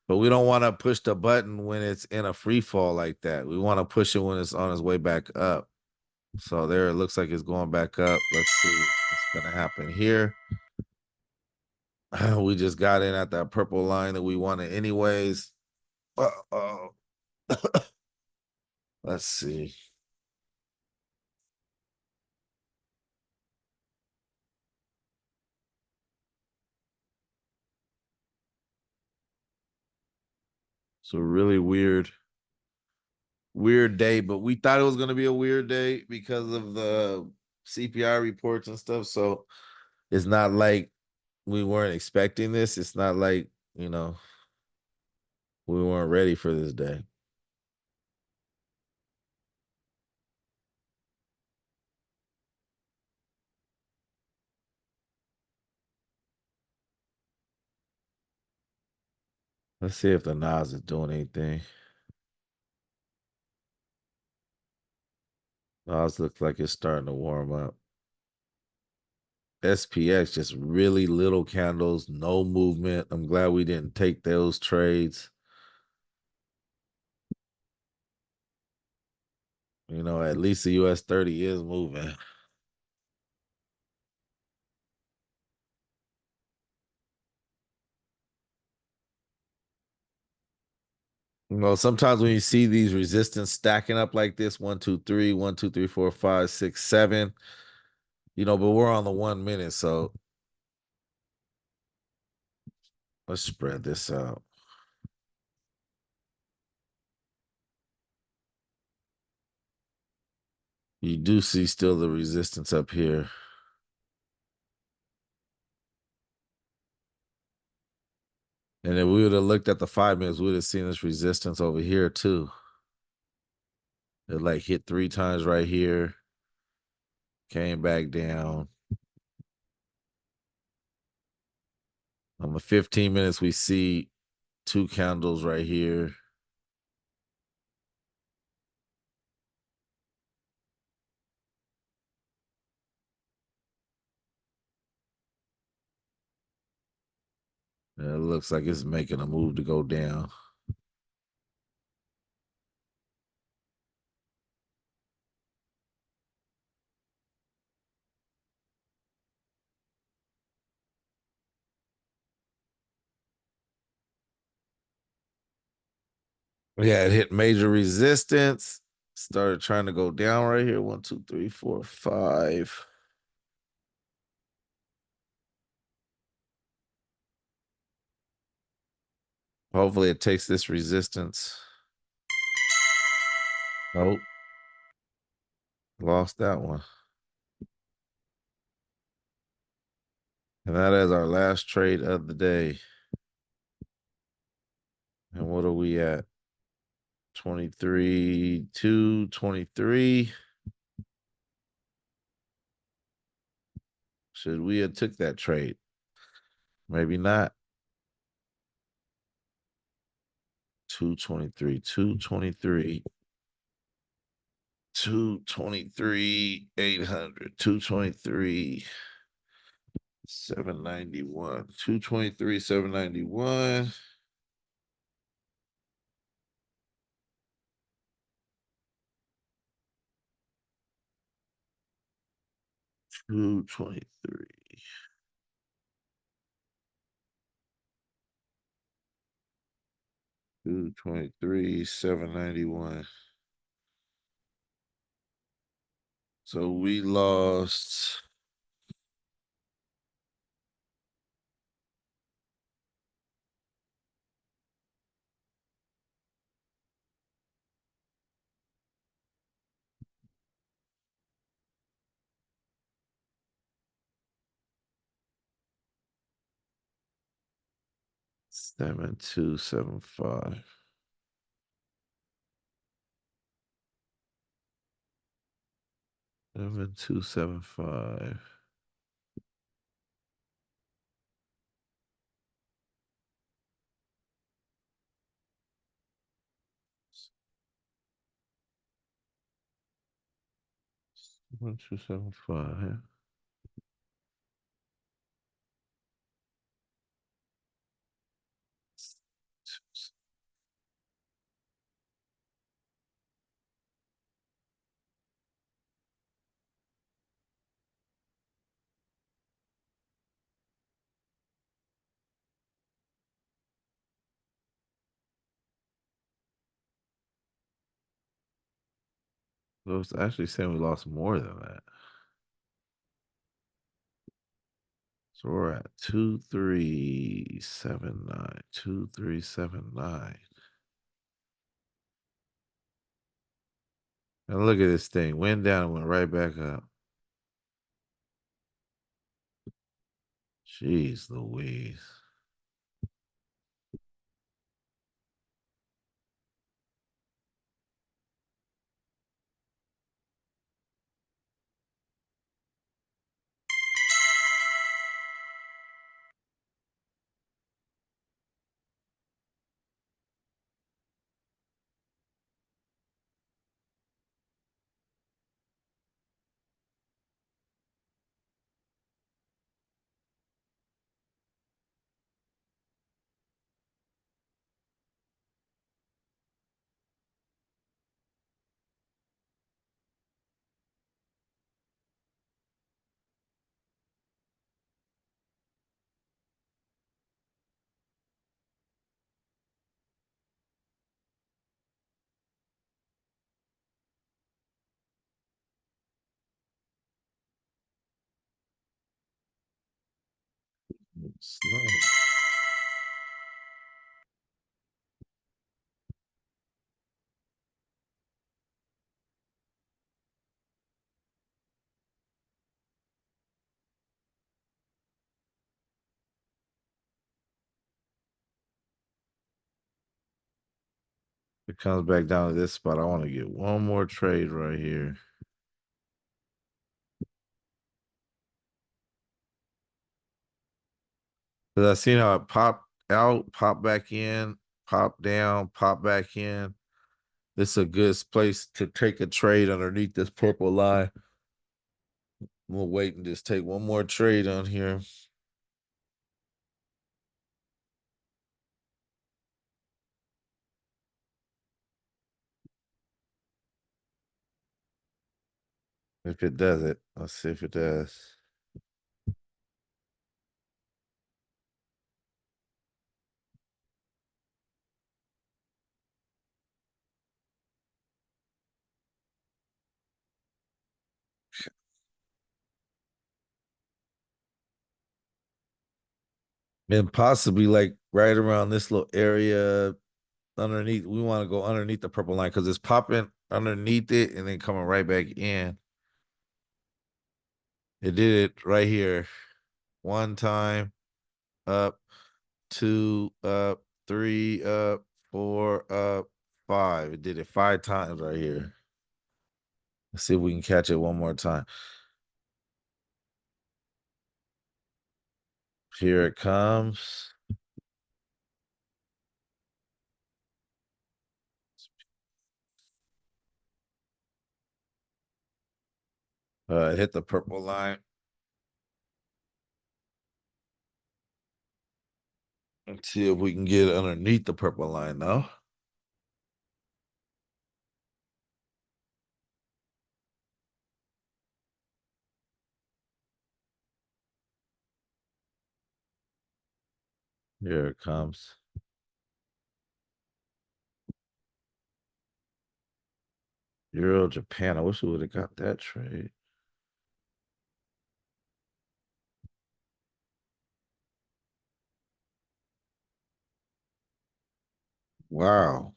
But we don't want to push the button when it's in a free fall like that. We want to push it when it's on its way back up. So there it looks like it's going back up. Let's see what's going to happen here. We just got in at that purple line that we wanted anyways. Uh-oh. Let's see. It's a really weird day, but we thought it was going to be a weird day because of the CPI reports and stuff. So it's not like we weren't expecting this. It's not like, we weren't ready for this day. Let's see if the Nas is doing anything. Nas looks like it's starting to warm up. SPX, just really little candles, no movement. I'm glad we didn't take those trades. At least the US30 is moving. Sometimes when you see these resistance stacking up like this, 1, 2, 3, 1, 2, 3, 4, 5, 6, 7, but we're on the 1 minute, so let's spread this out. You do see still the resistance up here. And if we would have looked at the 5 minutes, we would have seen this resistance over here too. It like hit 3 times right here, came back down. On the 15 minutes, we see 2 candles right here. Yeah, it looks like it's making a move to go down. Yeah, it hit major resistance. Started trying to go down right here. 1, 2, 3, 4, 5. Hopefully it takes this resistance. Nope. Lost that one. And that is our last trade of the day. And what are we at? 23, 2, 23. Should we have took that trade? Maybe not. 223, 223. 223, 800, 223, 791, 223, 791. 223. 223, 791. So we lost 7275. 7275. 7275. So it's actually saying we lost more than that. So we're at 2379. 2379. And look at this thing. Went down and went right back up. Jeez Louise. Slow. It comes back down to this spot. I want to get one more trade right here. Because I seen how it popped out, popped back in, popped down, popped back in. This is a good place to take a trade underneath this purple line. We'll wait and just take one more trade on here. If it does it, let's see if it does. And possibly like right around this little area underneath. We want to go underneath the purple line because it's popping underneath it and then coming right back in. It did it right here. One time, up, two, up, three, up, four, up, five. It did it 5 times right here. Let's see if we can catch it one more time. Here it comes. Hit the purple line. Let's see if we can get underneath the purple line now. Here it comes. Euro Japan. I wish we would have got that trade. Wow.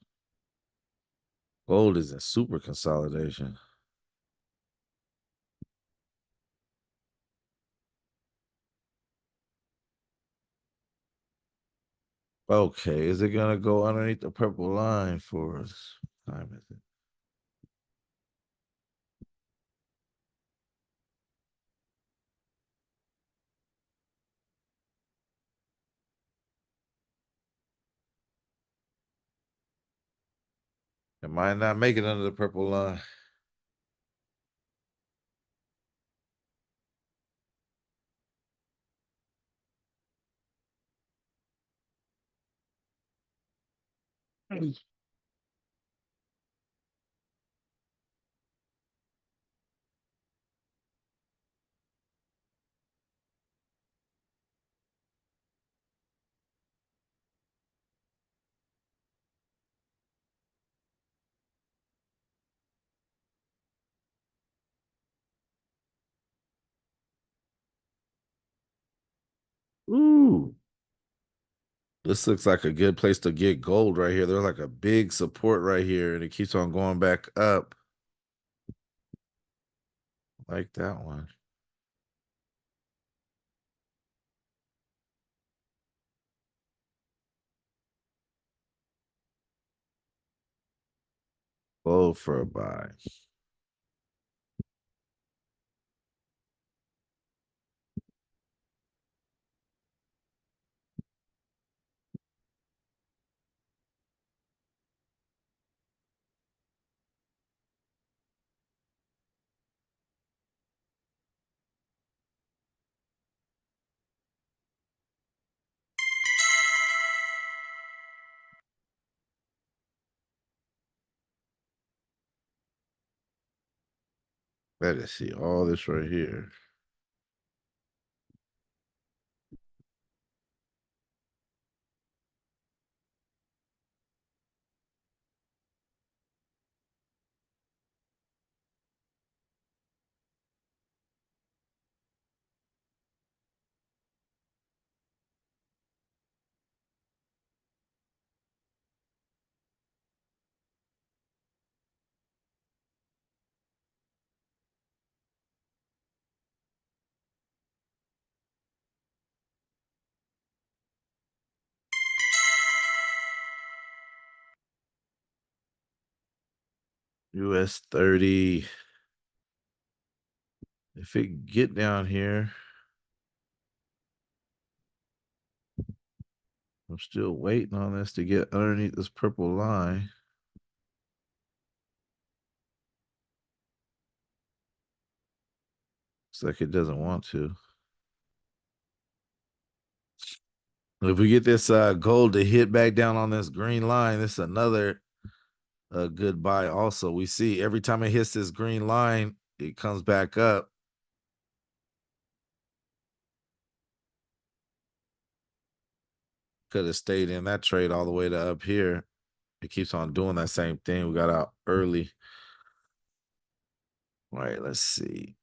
Gold is in super consolidation. Okay, is it gonna go underneath the purple line for us? What time is it? It might not make it under the purple line. Ooh. This looks like a good place to get gold right here. There's like a big support right here, and it keeps on going back up. Like that one. Gold for a buy. Let us see all this right here. US30. If it get down here, I'm still waiting on this to get underneath this purple line. Looks like it doesn't want to. If we get this gold to hit back down on this green line, this is another good buy. Also, we see every time it hits this green line, it comes back up. Could have stayed in that trade all the way to up here. It keeps on doing that same thing. We got out early. All right, let's see.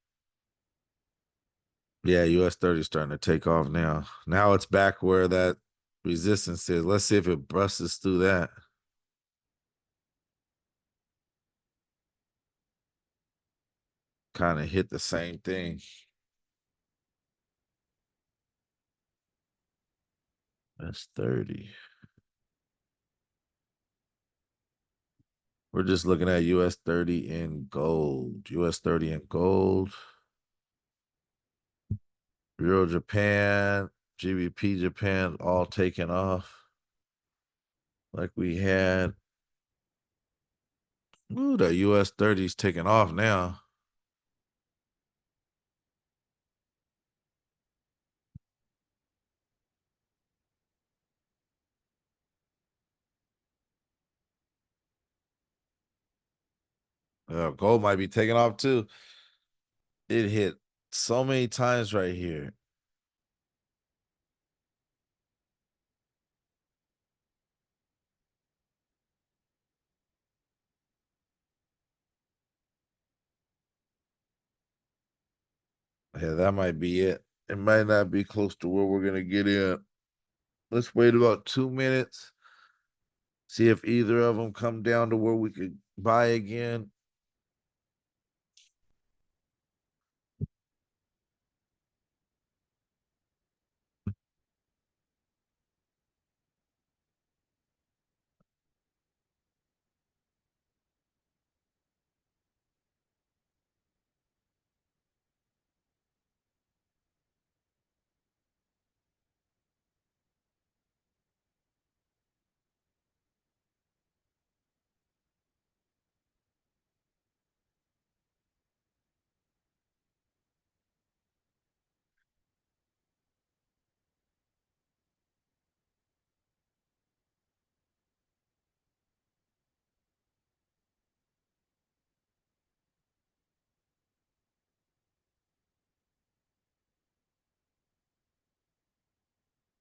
Yeah, US30 is starting to take off now. Now it's back where that resistance is. Let's see if it busts through that. Kind of hit the same thing. That's 30. We're just looking at US30 in gold. US30 in gold. Euro Japan, GBP Japan, all taken off. Like we had. Ooh, that US30 is taking off now. Gold might be taking off too. It hit so many times right here. Yeah, that might be it. It might not be close to where we're gonna get in. Let's wait about 2 minutes. See if either of them come down to where we could buy again.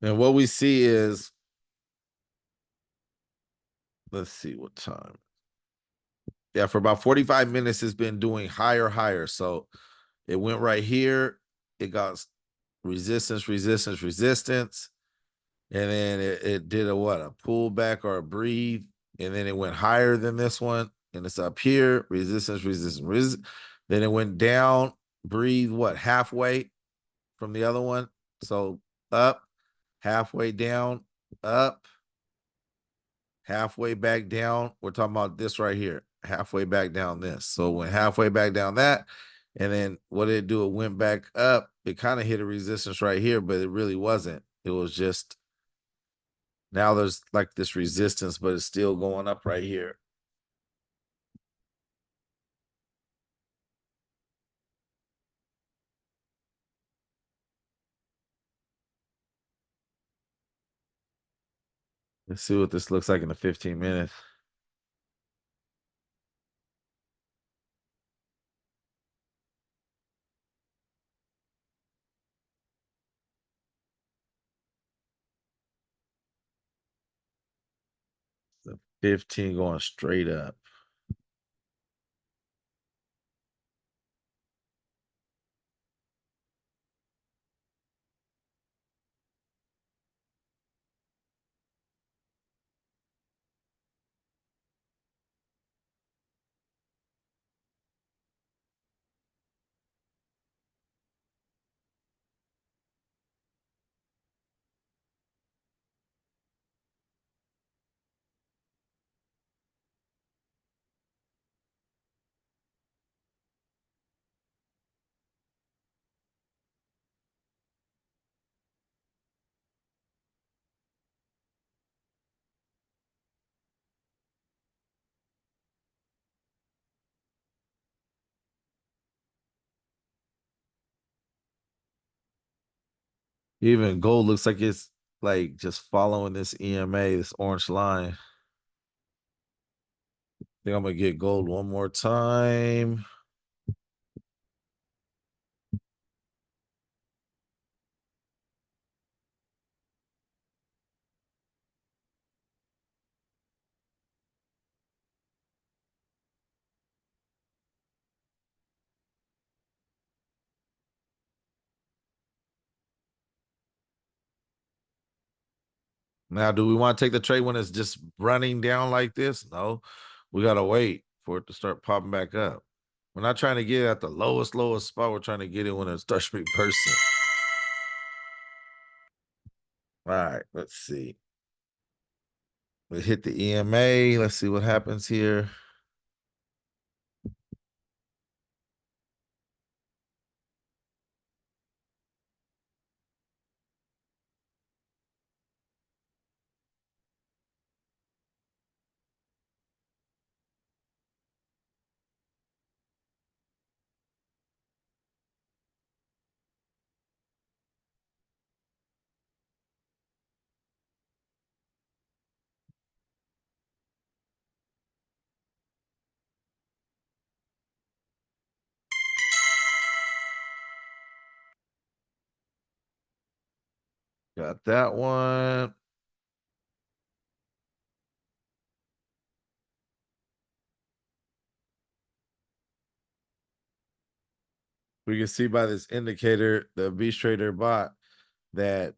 And what we see is, let's see what time. Yeah, for about 45 minutes, it's been doing higher. So it went right here. It got resistance. And then it did a what? A pullback or a breathe. And then it went higher than this one. And it's up here. Resistance. Then it went down, breathe what? Halfway from the other one. So up, halfway down, up, halfway back down. We're talking about this right here. Halfway back down this. So it went halfway back down that. And then what did it do? It went back up. It kind of hit a resistance right here, but it really wasn't. It was just now there's like this resistance, but it's still going up right here. Let's see what this looks like in the 15 minutes. The 15 going straight up. Even gold looks like it's like just following this EMA, this orange line. I think I'm gonna get gold one more time. Now, do we want to take the trade when it's just running down like this? No, we got to wait for it to start popping back up. We're not trying to get it at the lowest spot. We're trying to get it when it starts reversing. All right, let's see. We hit the EMA. Let's see what happens here. Got that one. We can see by this indicator, the Beast Trader bot, that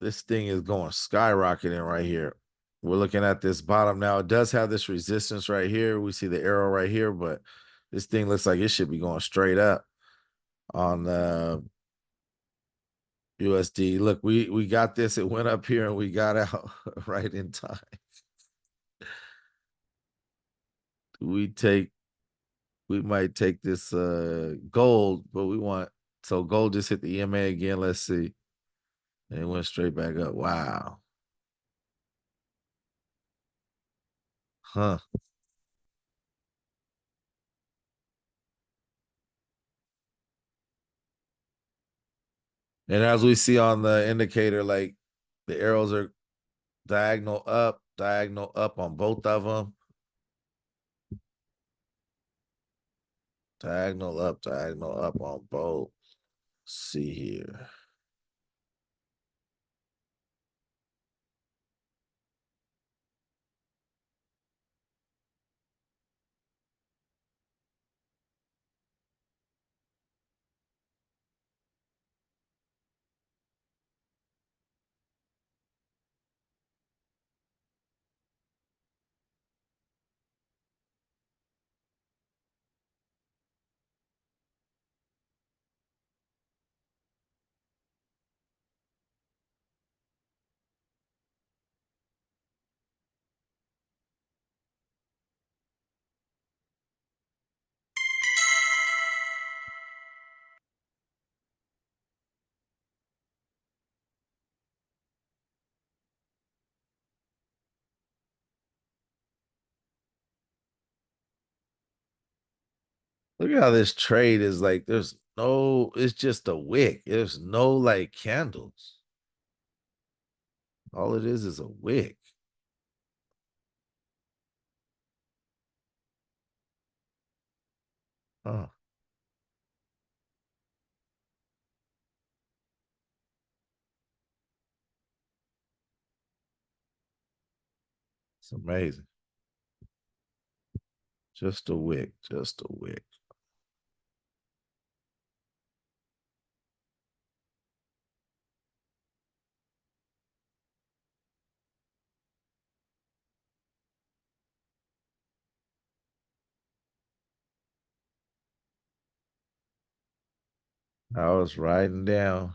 this thing is going skyrocketing right here. We're looking at this bottom now. It does have this resistance right here. We see the arrow right here, but this thing looks like it should be going straight up on the USD. Look, we got this. It went up here and we got out right in time. We might take this gold, but we want so gold just hit the EMA again. Let's see. And it went straight back up. Wow. Huh. And as we see on the indicator, like the arrows are diagonal up on both of them. Diagonal up on both. Let's see here. Look at how this trade is like, it's just a wick. There's no like candles. All it is a wick. Oh, it's amazing. Just a wick, just a wick. I was riding down.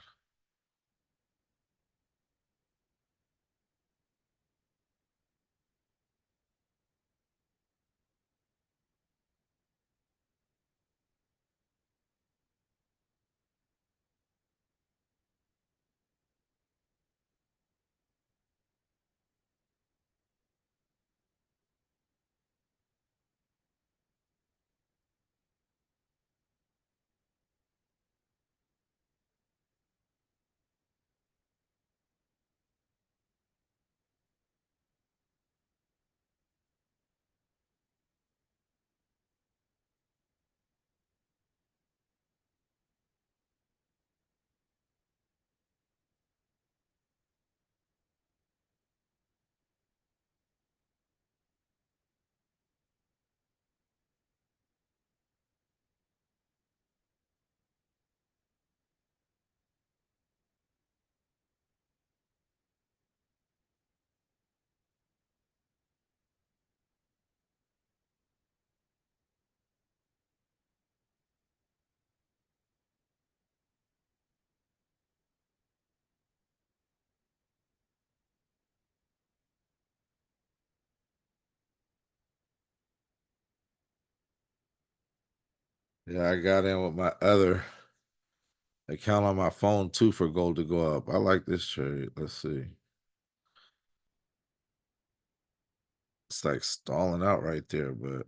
Yeah, I got in with my other account on my phone too for gold to go up. I like this trade. Let's see. It's like stalling out right there, but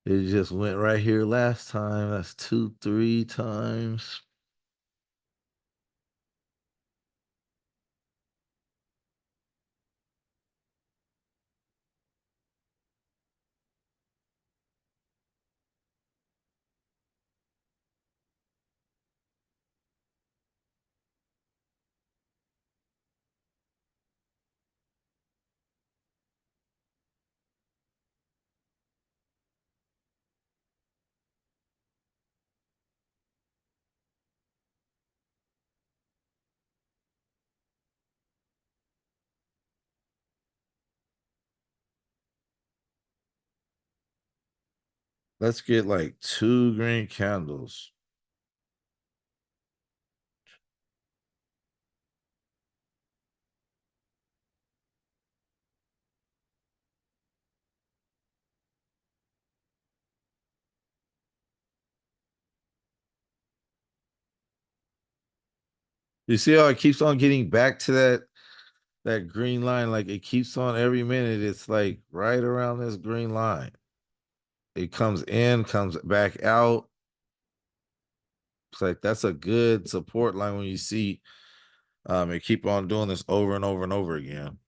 it just went right here last time. That's 2, 3 times. Let's get like 2 green candles. You see how it keeps on getting back to that green line? Like it keeps on every minute. It's like right around this green line. It comes in, comes back out. It's like that's a good support line when you see it keep on doing this over and over and over again.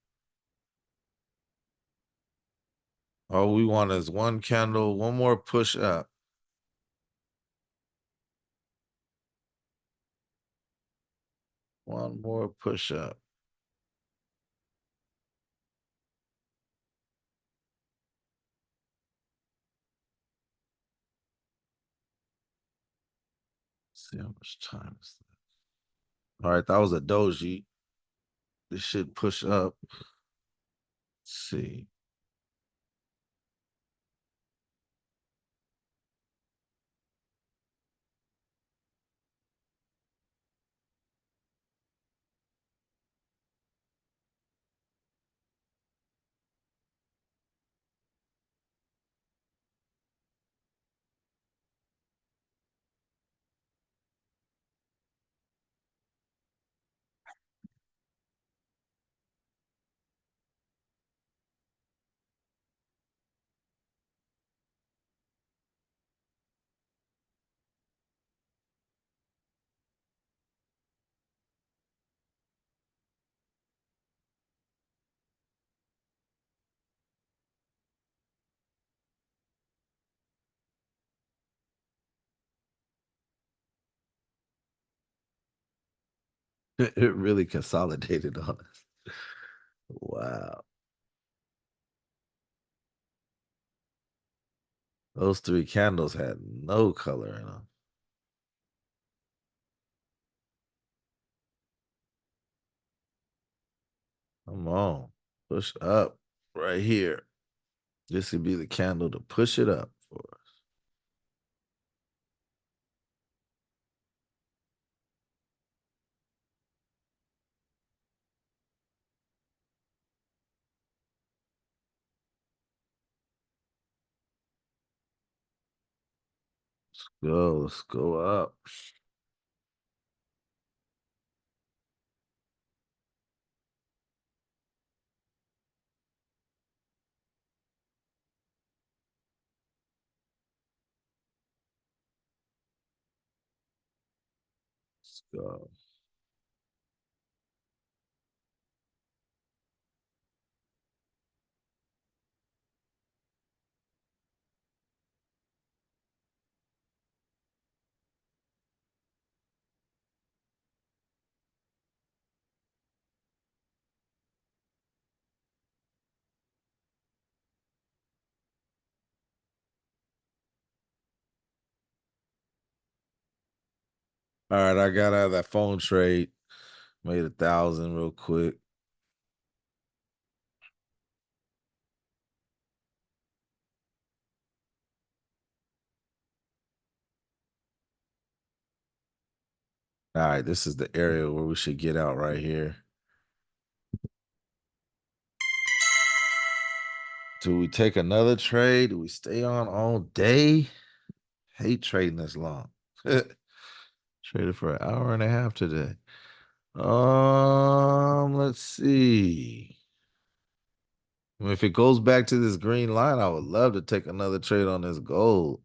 All we want is one candle, one more push up. One more push up. Let's see how much time is that. All right, that was a doji. This should push up. Let's see. It really consolidated on us. Wow. Those 3 candles had no color in them. Come on. Push up right here. This could be the candle to push it up for us. Let's go up. Go. All right, I got out of that phone trade. Made 1,000 real quick. All right, this is the area where we should get out right here. Do we take another trade? Do we stay on all day? Hate trading this long. Traded for an hour and a half today. Let's see. I mean, if it goes back to this green line, I would love to take another trade on this gold.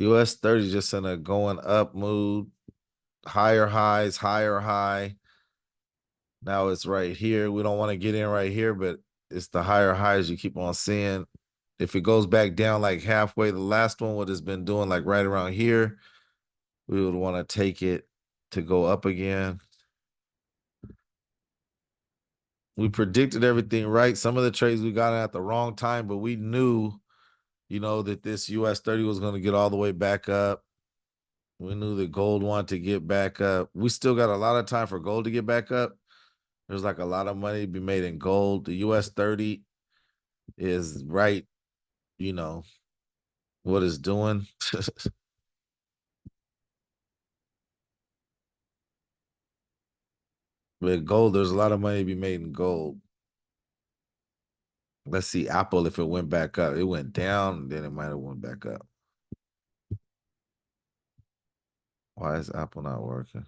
US30 just in a going up mood. Higher highs, higher high. Now it's right here. We don't want to get in right here, but it's the higher highs you keep on seeing. If it goes back down like halfway, the last one would have been doing like right around here. We would want to take it to go up again. We predicted everything right. Some of the trades we got in at the wrong time, but we knew, that this US30 was going to get all the way back up. We knew that gold wanted to get back up. We still got a lot of time for gold to get back up. There's like a lot of money to be made in gold. The US30 is right, what it's doing. With gold, there's a lot of money to be made in gold. Let's see Apple if it went back up. It went down, then it might have went back up. Why is Apple not working?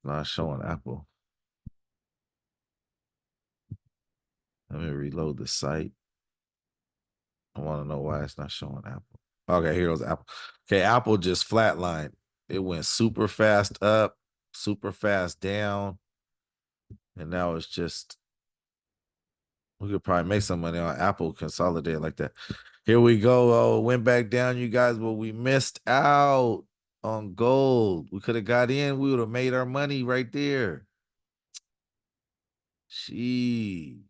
Not showing Apple. Let me reload the site. I want to know why it's not showing Apple. Okay, here goes Apple. Okay, Apple just flatlined. It went super fast up, super fast down, and now it's just, we could probably make some money on Apple consolidate like that. Here we go. Oh, went back down, you guys, but we missed out on gold. We could have got in. We would have made our money right there. Sheesh.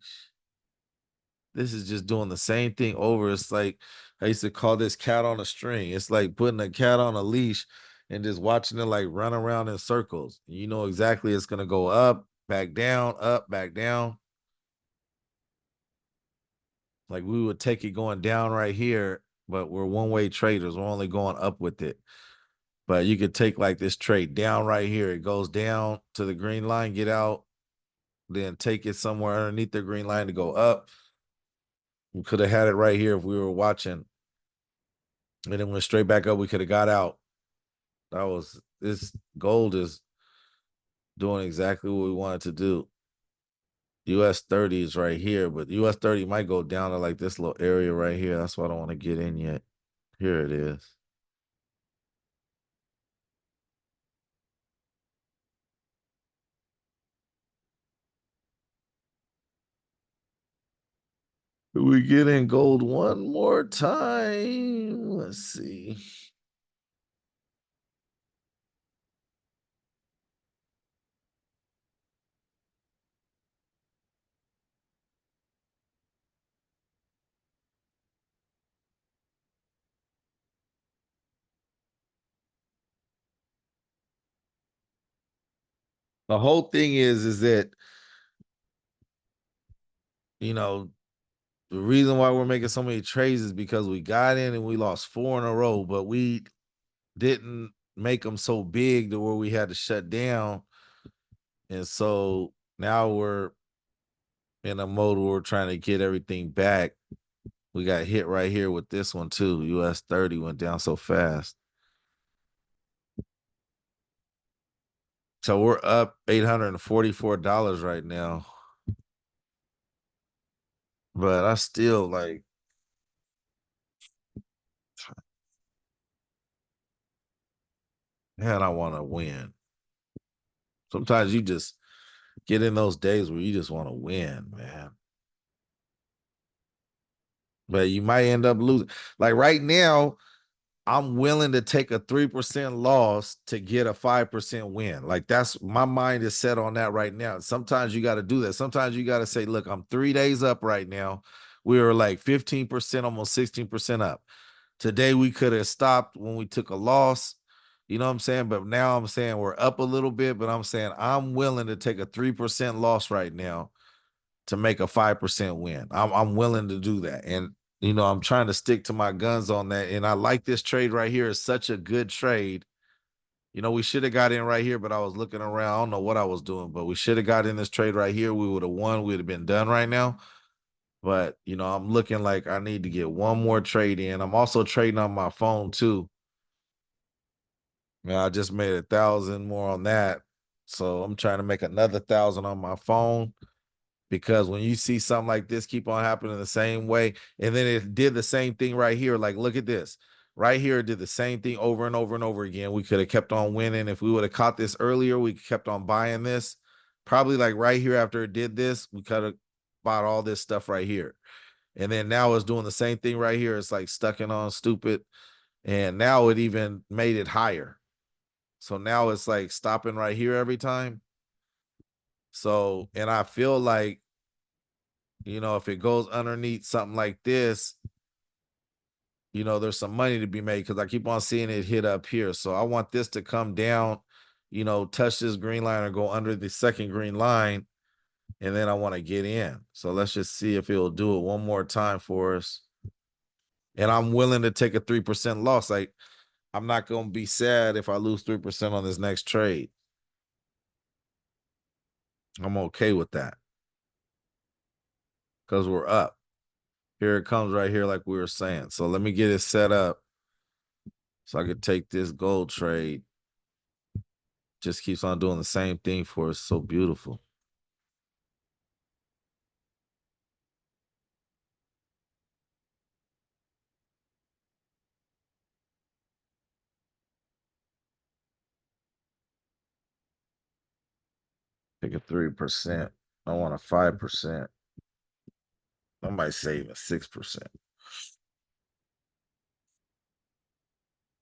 This is just doing the same thing over. It's like, I used to call this cat on a string. It's like putting a cat on a leash and just watching it like run around in circles. You know exactly it's gonna go up, back down. Like we would take it going down right here, but we're one-way traders. We're only going up with it. But you could take like this trade down right here. It goes down to the green line, get out, then take it somewhere underneath the green line to go up. We could have had it right here if we were watching. And then went straight back up. We could have got out. This gold is doing exactly what we wanted to do. US30 is right here, but US30 might go down to like this little area right here. That's why I don't want to get in yet. Here it is. We get in gold one more time. Let's see. The whole thing is that, you know, the reason why we're making so many trades is because we got in and we lost 4 in a row, but we didn't make them so big to where we had to shut down. And so now we're in a mode where we're trying to get everything back. We got hit right here with this one too. US30 went down so fast. So we're up $844 right now. But I still like, man, I want to win. Sometimes you just get in those days where you just want to win, man. But you might end up losing. Like right now, I'm willing to take a 3% loss to get a 5% win. Like that's my mind is set on that right now. Sometimes you got to do that. Sometimes you got to say, look, I'm 3 days up right now. We were like 15%, almost 16% up. Today we could have stopped when we took a loss. You know what I'm saying? But now I'm saying we're up a little bit, but I'm saying I'm willing to take a 3% loss right now to make a 5% win. I'm willing to do that. And I'm trying to stick to my guns on that. And I like this trade right here. It's such a good trade. We should have got in right here, but I was looking around. I don't know what I was doing, but we should have got in this trade right here. We would have won. We would have been done right now. But I'm looking like I need to get one more trade in. I'm also trading on my phone too. I just made 1,000 more on that. So I'm trying to make another 1,000 on my phone. Because when you see something like this keep on happening the same way, and then it did the same thing right here. Like, look at this. Right here, it did the same thing over and over and over again. We could have kept on winning. If we would have caught this earlier, we kept on buying this. Probably like right here after it did this, we could have bought all this stuff right here. And then now it's doing the same thing right here. It's like stuck in on stupid. And now it even made it higher. So now it's like stopping right here every time. So, and I feel like, if it goes underneath something like this, there's some money to be made because I keep on seeing it hit up here. So I want this to come down, touch this green line or go under the second green line. And then I want to get in. So let's just see if it'll do it one more time for us. And I'm willing to take a 3% loss. Like, I'm not going to be sad if I lose 3% on this next trade. I'm okay with that because we're up. Here it comes right here, like we were saying. So let me get it set up so I could take this gold trade. Just keeps on doing the same thing for us. So beautiful. Take a 3%. I want a 5%. I might save a 6%.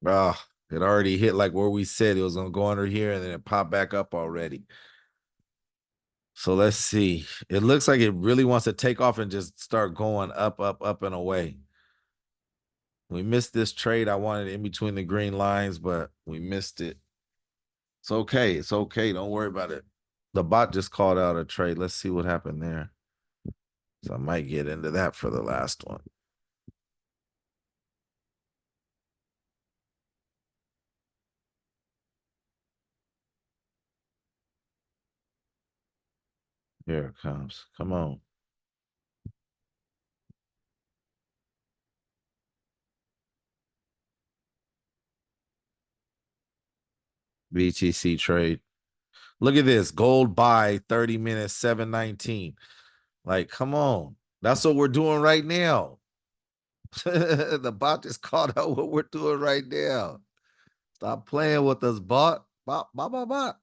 Ah, it already hit like where we said it was gonna go under here, and then it popped back up already. So let's see. It looks like it really wants to take off and just start going up, up, up and away. We missed this trade. I wanted in between the green lines, but we missed it. It's okay. It's okay. Don't worry about it. The bot just called out a trade. Let's see what happened there. So I might get into that for the last one. Here it comes. Come on. BTC trade. Look at this. Gold buy 30 minutes, 719. Like, come on. That's what we're doing right now. The bot just called out what we're doing right now. Stop playing with us, bot. Bot, bot, bot, bot.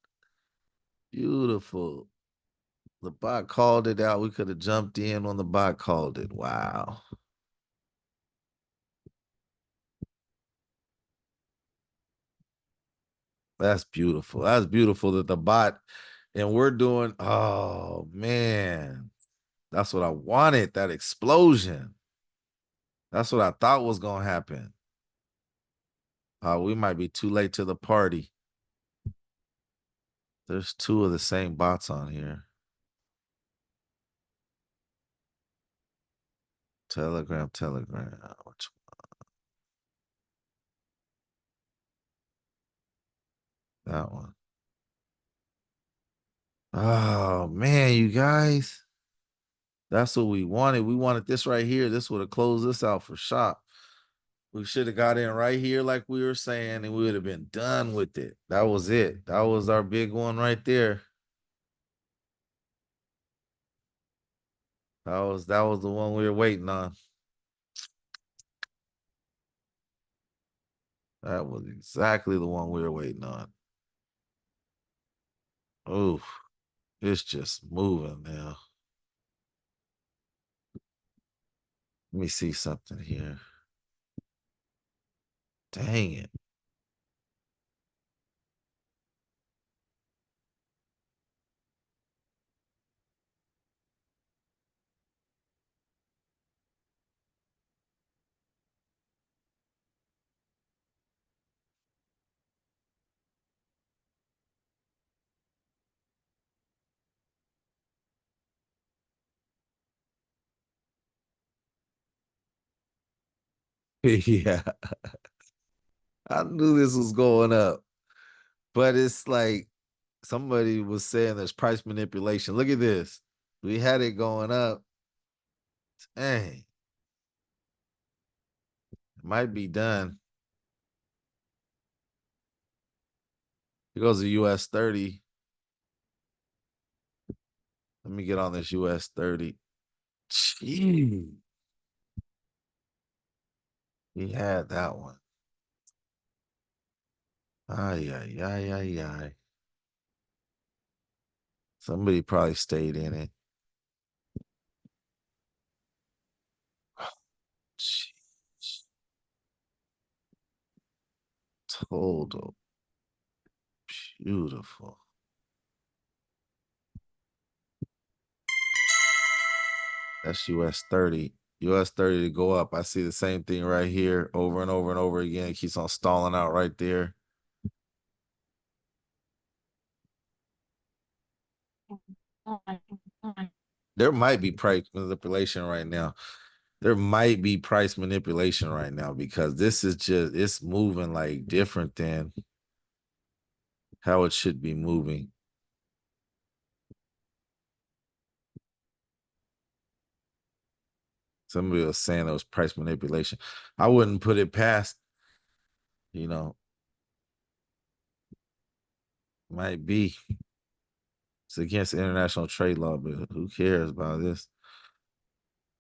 Beautiful. The bot called it out. We could have jumped in when the bot called it. Wow. That's beautiful. That's beautiful that the bot and we're doing, oh man. That's what I wanted. That explosion. That's what I thought was gonna happen. We might be too late to the party. There's two of the same bots on here. Telegram. Which one? That one. Oh man, you guys. That's what we wanted. We wanted this right here. This would have closed this out for shop. We should have got in right here, like we were saying, and we would have been done with it. That was it. That was our big one right there. That was the one we were waiting on. That was exactly the one we were waiting on. Oof. It's just moving now. Let me see something here. Dang it. Yeah. I knew this was going up, but it's like somebody was saying there's price manipulation. Look at this. We had it going up. Dang, it might be done. Here goes the US30. Let me get on this US30. Gee, he had that one. Ay, ay, ay, ay, ay. Somebody probably stayed in it. Jeez. Total beautiful. That's US30. US30 to go up. I see the same thing right here over and over and over again. It keeps on stalling out right there. There might be price manipulation right now. There might be price manipulation right now because this is just, it's moving like different than how it should be moving. Somebody was saying it was price manipulation. I wouldn't put it past, you know, might be. It's against international trade law, but who cares about this?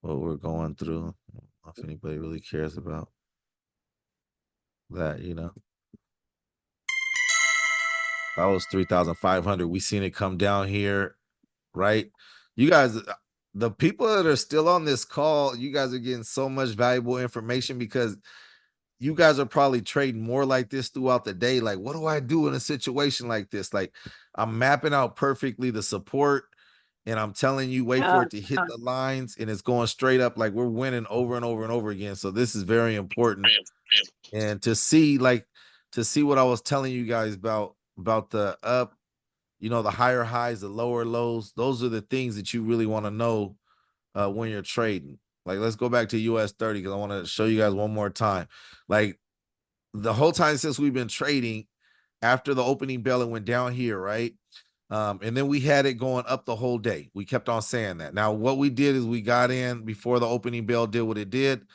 What we're going through. I don't know if anybody really cares about that, you know. That was 3,500. We seen it come down here, right? You guys, the people that are still on this call, you guys are getting so much valuable information because you guys are probably trading more like this throughout the day. Like, what do I do in a situation like this? Like, I'm mapping out perfectly the support, and I'm telling you, wait for it to hit the lines, and it's going straight up. Like, we're winning over and over and over again. So this is very important. And to see what I was telling you guys about the up, you know, the higher highs, the lower lows. Those are the things that you really want to know when you're trading. Like, let's go back to US30 because I want to show you guys one more time. Like, the whole time since we've been trading, after the opening bell, it went down here, right? And then we had it going up the whole day. We kept on saying that. Now, what we did is we got in before the opening bell did what it did.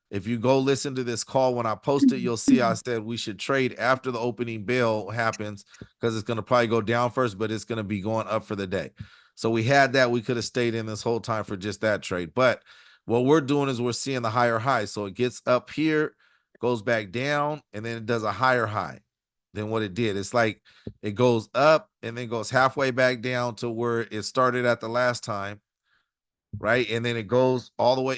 If you go listen to this call when I post it, you'll see I said we should trade after the opening bell happens because it's going to probably go down first, but it's going to be going up for the day. So we had that. We could have stayed in this whole time for just that trade. But what we're doing is we're seeing the higher high. So it gets up here, goes back down, and then it does a higher high than what it did. It's like it goes up and then goes halfway back down to where it started at the last time, right? And then it goes all the way.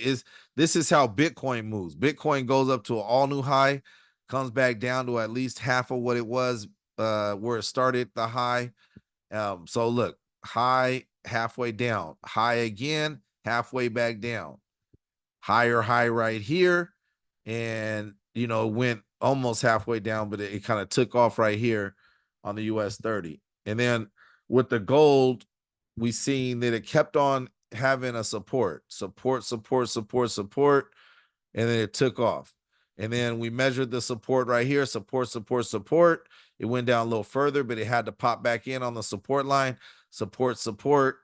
This is how Bitcoin moves. Bitcoin goes up to an all new high, comes back down to at least half of what it was where it started the high. So look, high, halfway down, high again, halfway back down, higher high right here, and you know, went almost halfway down, but it kind of took off right here on the US30. And then with the gold, we seen that it kept on having a support, and then it took off. And then we measured the support right here, support. It went down a little further, but it had to pop back in on the support line, support.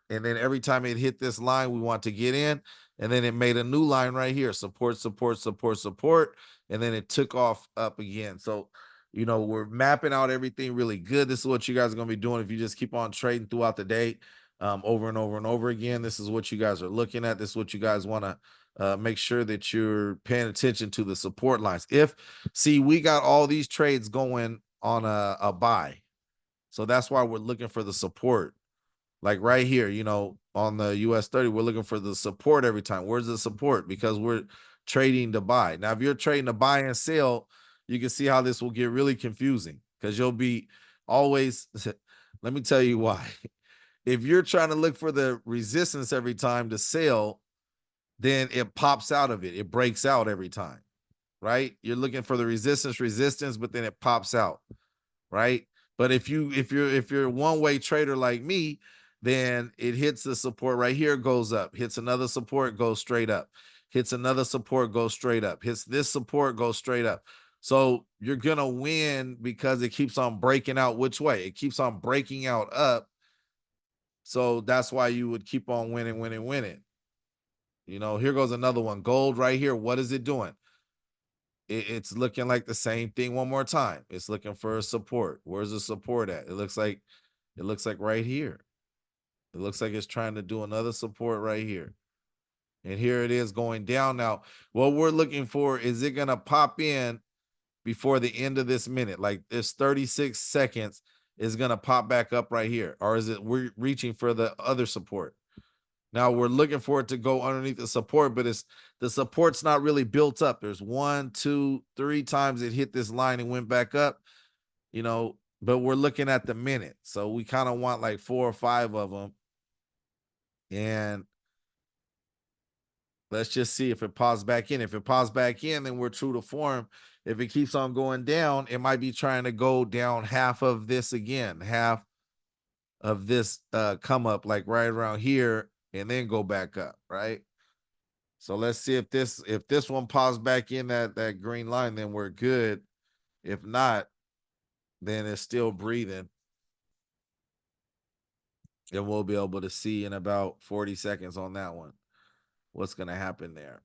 And then every time it hit this line, we want to get in. and then it made a new line right here, support, support, support, support, and then it took off up again. So, we're mapping out everything really good. This is what you guys are going to be doing if you just keep on trading throughout the day, over and over and over again. This is what you guys are looking at. This is what you guys want to make sure that you're paying attention to the support lines. See, we got all these trades going on a buy. So that's why we're looking for the support. Like right here, on the US30, we're looking for the support every time. Where's the support? Because we're trading to buy. Now, if you're trading to buy and sell, you can see how this will get really confusing because you'll be always, let me tell you why. If you're trying to look for the resistance every time to sell, then it pops out of it. It breaks out every time, right? You're looking for the resistance, but then it pops out, right? But if you're a one-way trader like me, then it hits the support right here, goes up, hits another support, goes straight up, hits another support, goes straight up, hits this support, goes straight up. So you're gonna win because it keeps on breaking out. Which way? It keeps on breaking out up. So that's why you would keep on winning, winning, winning. Here goes another one. Gold right here. What is it doing? It's looking like the same thing one more time. It's looking for a support. Where's the support at? It looks like right here. It looks like it's trying to do another support right here. And here it is going down now. What we're looking for is it going to pop in before the end of this minute? Like this 36 seconds is going to pop back up right here. Or is it we're reaching for the other support? Now we're looking for it to go underneath the support, but the support's not really built up. There's 1, 2, 3 times it hit this line and went back up, but we're looking at the minute. So we kind of want like 4 or 5 of them. And let's just see if it pops back in. If it pops back in, then we're true to form. If it keeps on going down, it might be trying to go down half of this again, half of this come up like right around here and then go back up, right? So let's see if this one pops back in that green line, then we're good. If not, then it's still breathing. And we'll be able to see in about 40 seconds on that one what's going to happen there.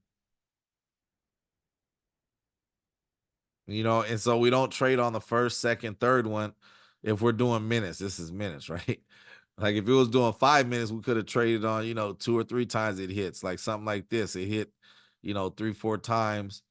And so we don't trade on the first, second, third one if we're doing minutes. This is minutes, right? Like if it was doing 5 minutes, we could have traded on, 2 or 3 times it hits. Like something like this. It hit, 3, 4 times.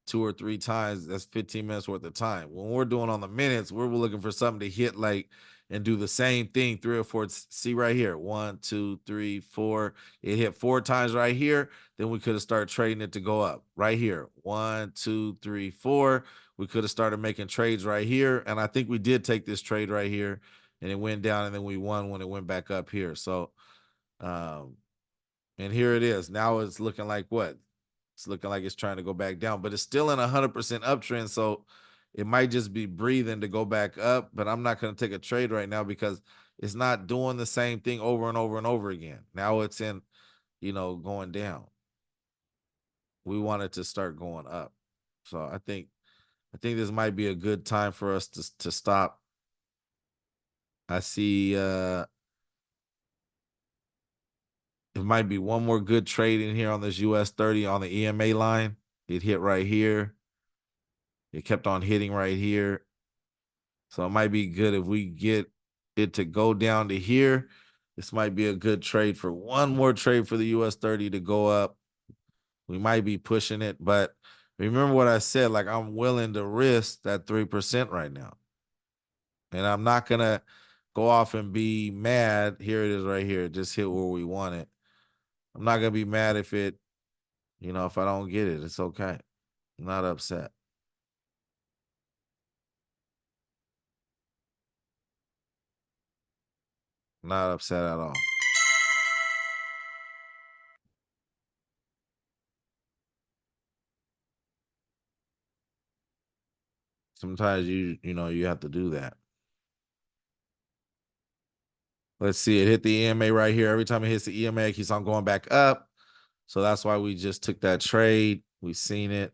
2 or 3 times, that's 15 minutes worth of time. When we're doing on the minutes, we're looking for something to hit like and do the same thing 3 or 4. See right here, 1, 2, 3, 4. It hit 4 times right here. Then we could have started trading it to go up right here. 1, 2, 3, 4. We could have started making trades right here. And I think we did take this trade right here and it went down and then we won when it went back up here. So, and here it is. Now it's looking like what? It's looking like it's trying to go back down, but it's still in 100% uptrend. So it might just be breathing to go back up, but I'm not going to take a trade right now because it's not doing the same thing over and over and over again. Now it's in, going down. We want it to start going up. So I think this might be a good time for us to stop. I see it might be one more good trade in here on this US30 on the EMA line. It hit right here. It kept on hitting right here. So it might be good if we get it to go down to here. This might be a good trade for one more trade for the US30 to go up. We might be pushing it, but remember what I said, like I'm willing to risk that 3% right now. And I'm not going to go off and be mad. Here it is right here. It just hit where we want it. I'm not going to be mad if if I don't get it. It's okay. I'm not upset. Not upset at all. Sometimes you have to do that. Let's see. It hit the EMA right here. Every time it hits the EMA, it keeps on going back up. So that's why we just took that trade. We've seen it.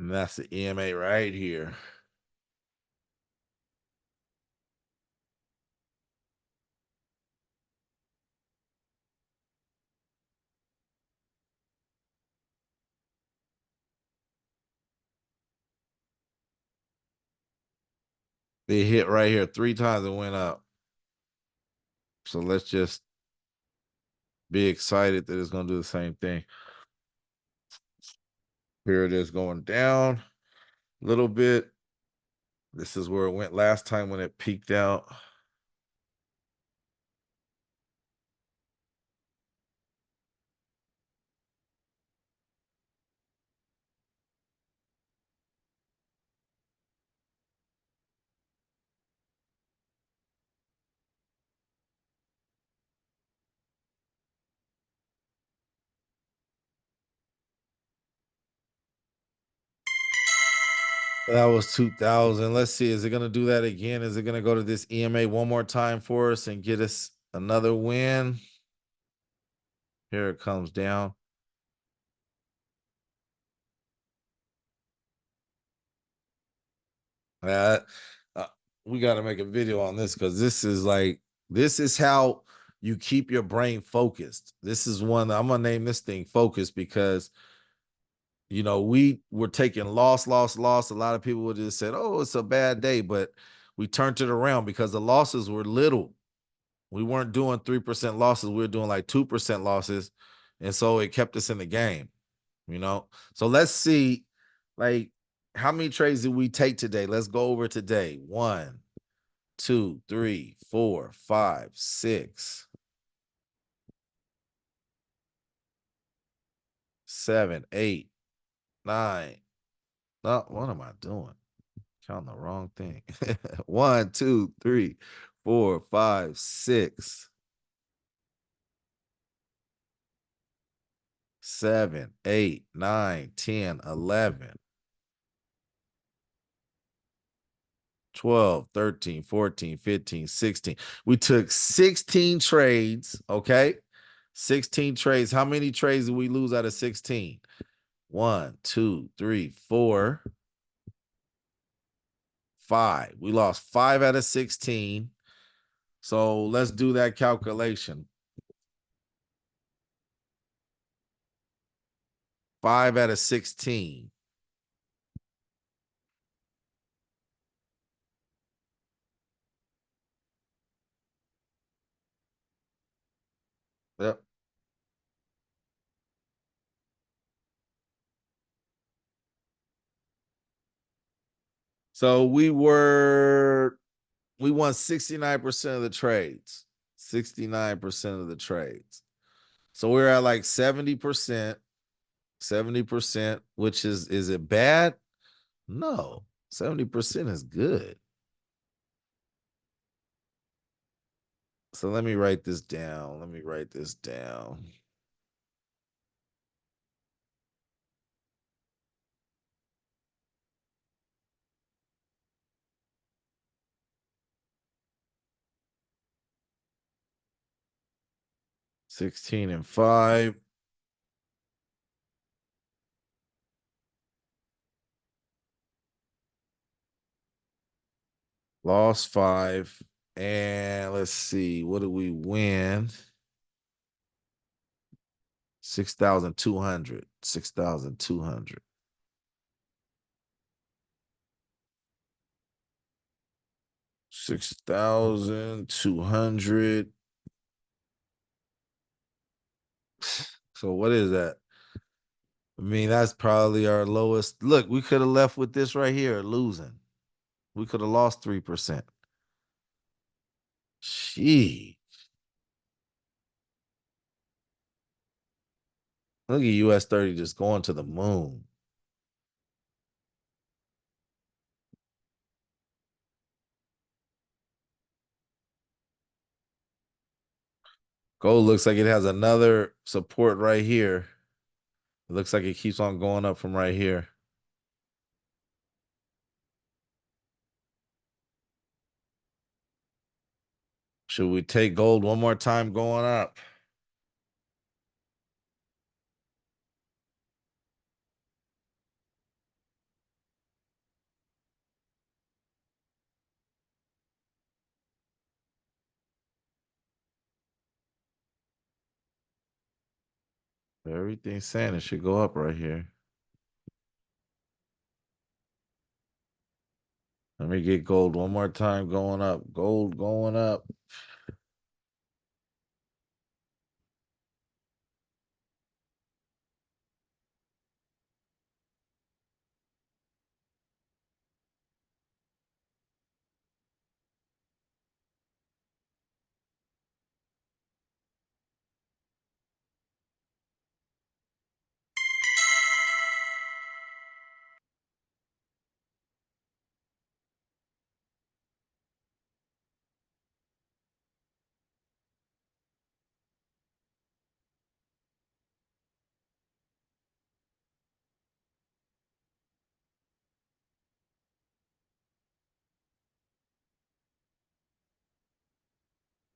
And that's the EMA right here. They hit right here 3 times and went up. So let's just be excited that it's going to do the same thing. Here it is going down a little bit. This is where it went last time when it peaked out. That was 2000. Let's see. Is it going to do that again? Is it going to go to this EMA one more time for us and get us another win? Here it comes down. Uh, uh, we got to make a video on this because this is how you keep your brain focused. This is one I'm going to name this thing focus because we were taking loss, loss, loss. A lot of people would just said, "Oh, it's a bad day," but we turned it around because the losses were little. We weren't doing 3% losses. We were doing like 2% losses, and so it kept us in the game. So let's see, like, how many trades did we take today? Let's go over today. 1, 2, 3, 4, 5, 6, 7, 8, 9. No, what am I doing? Counting the wrong thing. 1, 2, 3, 4, 5, 6, 7, 8, 9, 10, 11, 12, 13, 14, 15, 16. We took 16 trades, okay? 16 trades. How many trades did we lose out of 16? 1, 2, 3, 4, 5. We lost 5 out of 16. So let's do that calculation. 5 out of 16. Yep. So we won 69% of the trades. 69% of the trades. So we're at like 70%. 70%, which is it bad? No. 70% is good. So let me write this down. 16 and 5. Lost 5. And let's see, what did we win? 6,200. 6,200. 6,200. So what is that? I mean, that's probably our lowest. Look, we could have left with this right here, losing. We could have lost 3%. Gee. Look at US30 just going to the moon. Gold looks like it has another support right here. It looks like it keeps on going up from right here. Should we take gold one more time going up? Everything's saying it should go up right here. Let me get gold one more time going up. Gold going up.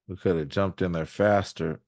We could have jumped in there faster.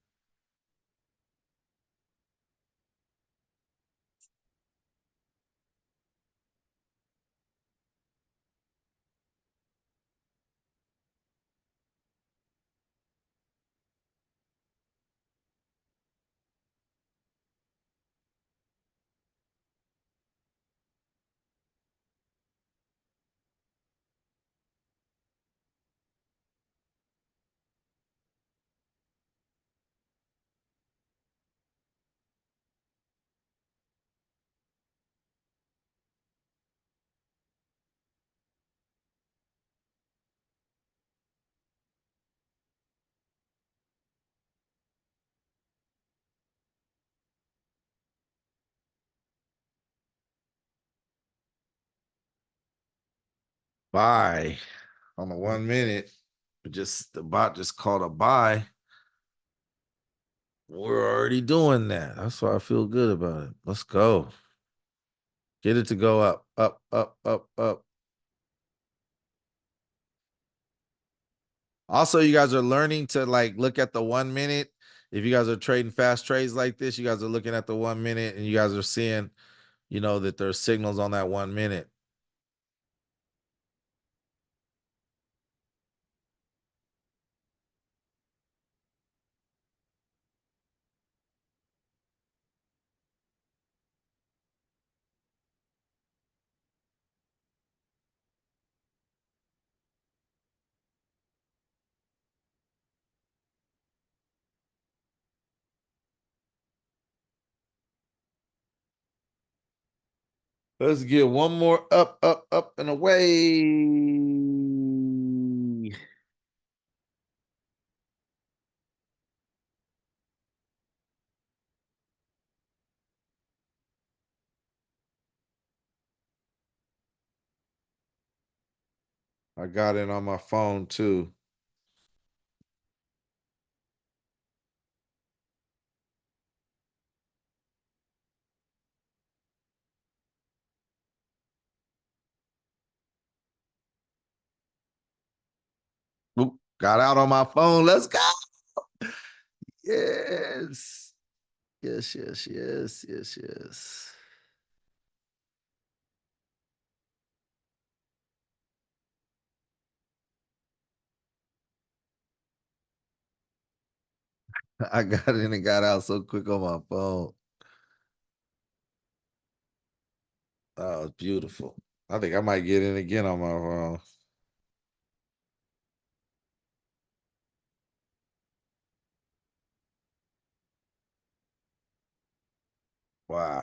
Buy on the 1 minute. Just the bot just called a buy. We're already doing that. That's why I feel good about it. Let's go. Get it to go up, up, up, up, up. Also, you guys are learning to like look at the 1 minute. If you guys are trading fast trades like this, you guys are looking at the 1 minute and you guys are seeing, that there's signals on that 1 minute. Let's get one more up, up, up, and away. I got it on my phone too. Oop, got out on my phone. Let's go. Yes. Yes, yes, yes, yes, yes. I got in and got out so quick on my phone. Oh, it's beautiful. I think I might get in again on my phone. Wow.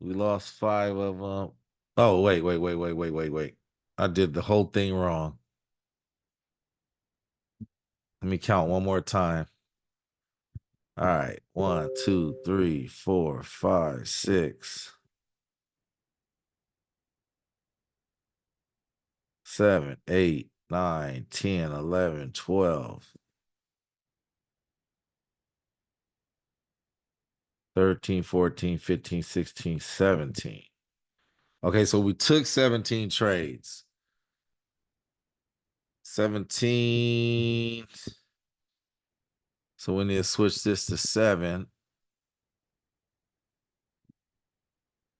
We lost 5 of them. Oh, wait. I did the whole thing wrong. Let me count one more time. All right. 1, 2, 3, 4, 5, 6, 7, 8, 9, 10, 11, 12, 13, 14, 15, 16, 17. Okay, so we took 17 trades. 17. So we need to switch this to 7.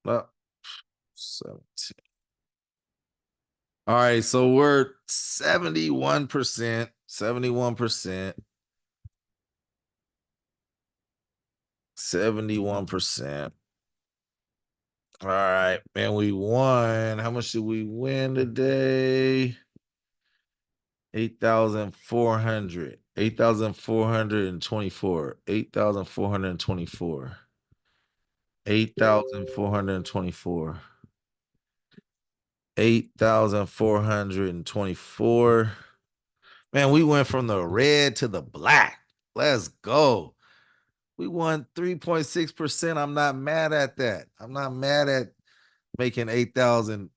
Well, 17. All right, so we're 71%, 71%, 71%. All right, man, we won. How much did we win today? 8,400. 8,424. 8,424. 8,424. 8,424. Man, we went from the red to the black. Let's go. We won 3.6%. I'm not mad at that. I'm not mad at making 8,000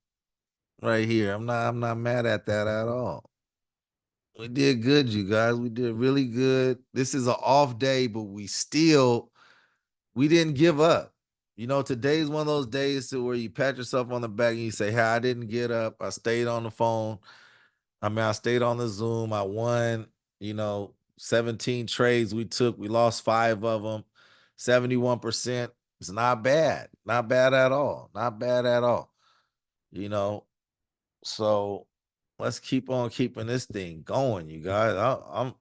right here. I'm not mad at that at all. We did good, you guys. We did really good. This is an off day, but we didn't give up. You know, today's one of those days to where you pat yourself on the back and you say, "Hey, I didn't get up. I stayed on the phone. I stayed on the Zoom. I won, 17 trades we took. We lost 5 of them. 71%. It's not bad. Not bad at all. Not bad at all. You know, so let's keep on keeping this thing going, you guys.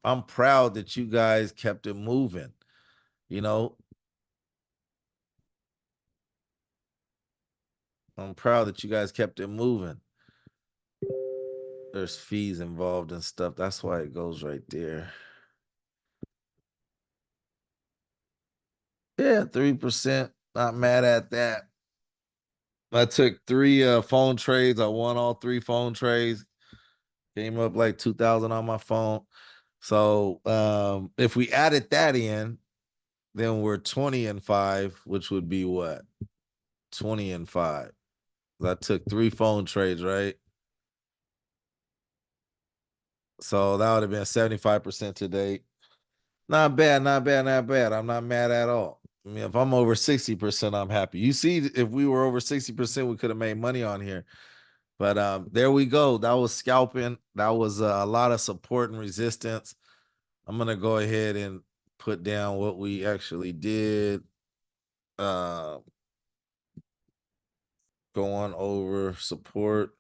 I'm proud that you guys kept it moving. You know, I'm proud that you guys kept it moving. There's fees involved and stuff. That's why it goes right there. Yeah, 3%. Not mad at that. I took 3 phone trades. I won all 3 phone trades. Came up like 2,000 on my phone. So if we added that in, then we're 20 and 5, which would be what? 20 and 5. I took 3 phone trades, right? So that would have been 75% today. Not bad, not bad, not bad. I'm not mad at all. I mean, if I'm over 60%, I'm happy. You see, if we were over 60%, we could have made money on here. But there we go. That was scalping. That was a lot of support and resistance. I'm gonna go ahead and put down what we actually did. Uh, going over support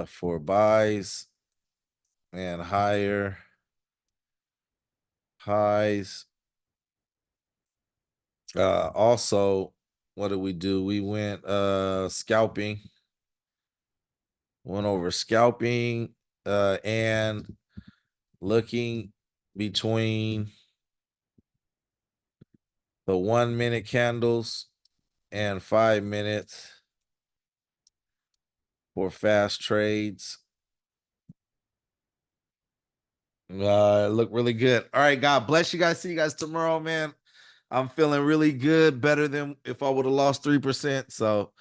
for buys and higher highs. Also, what did we do? We went scalping. Went over scalping and looking between the 1-minute candles and 5 minutes for fast trades. Look really good. All right, God bless you guys. See you guys tomorrow, man. I'm feeling really good, better than if I would have lost 3%. So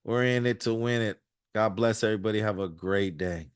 we're in it to win it. God bless everybody. Have a great day.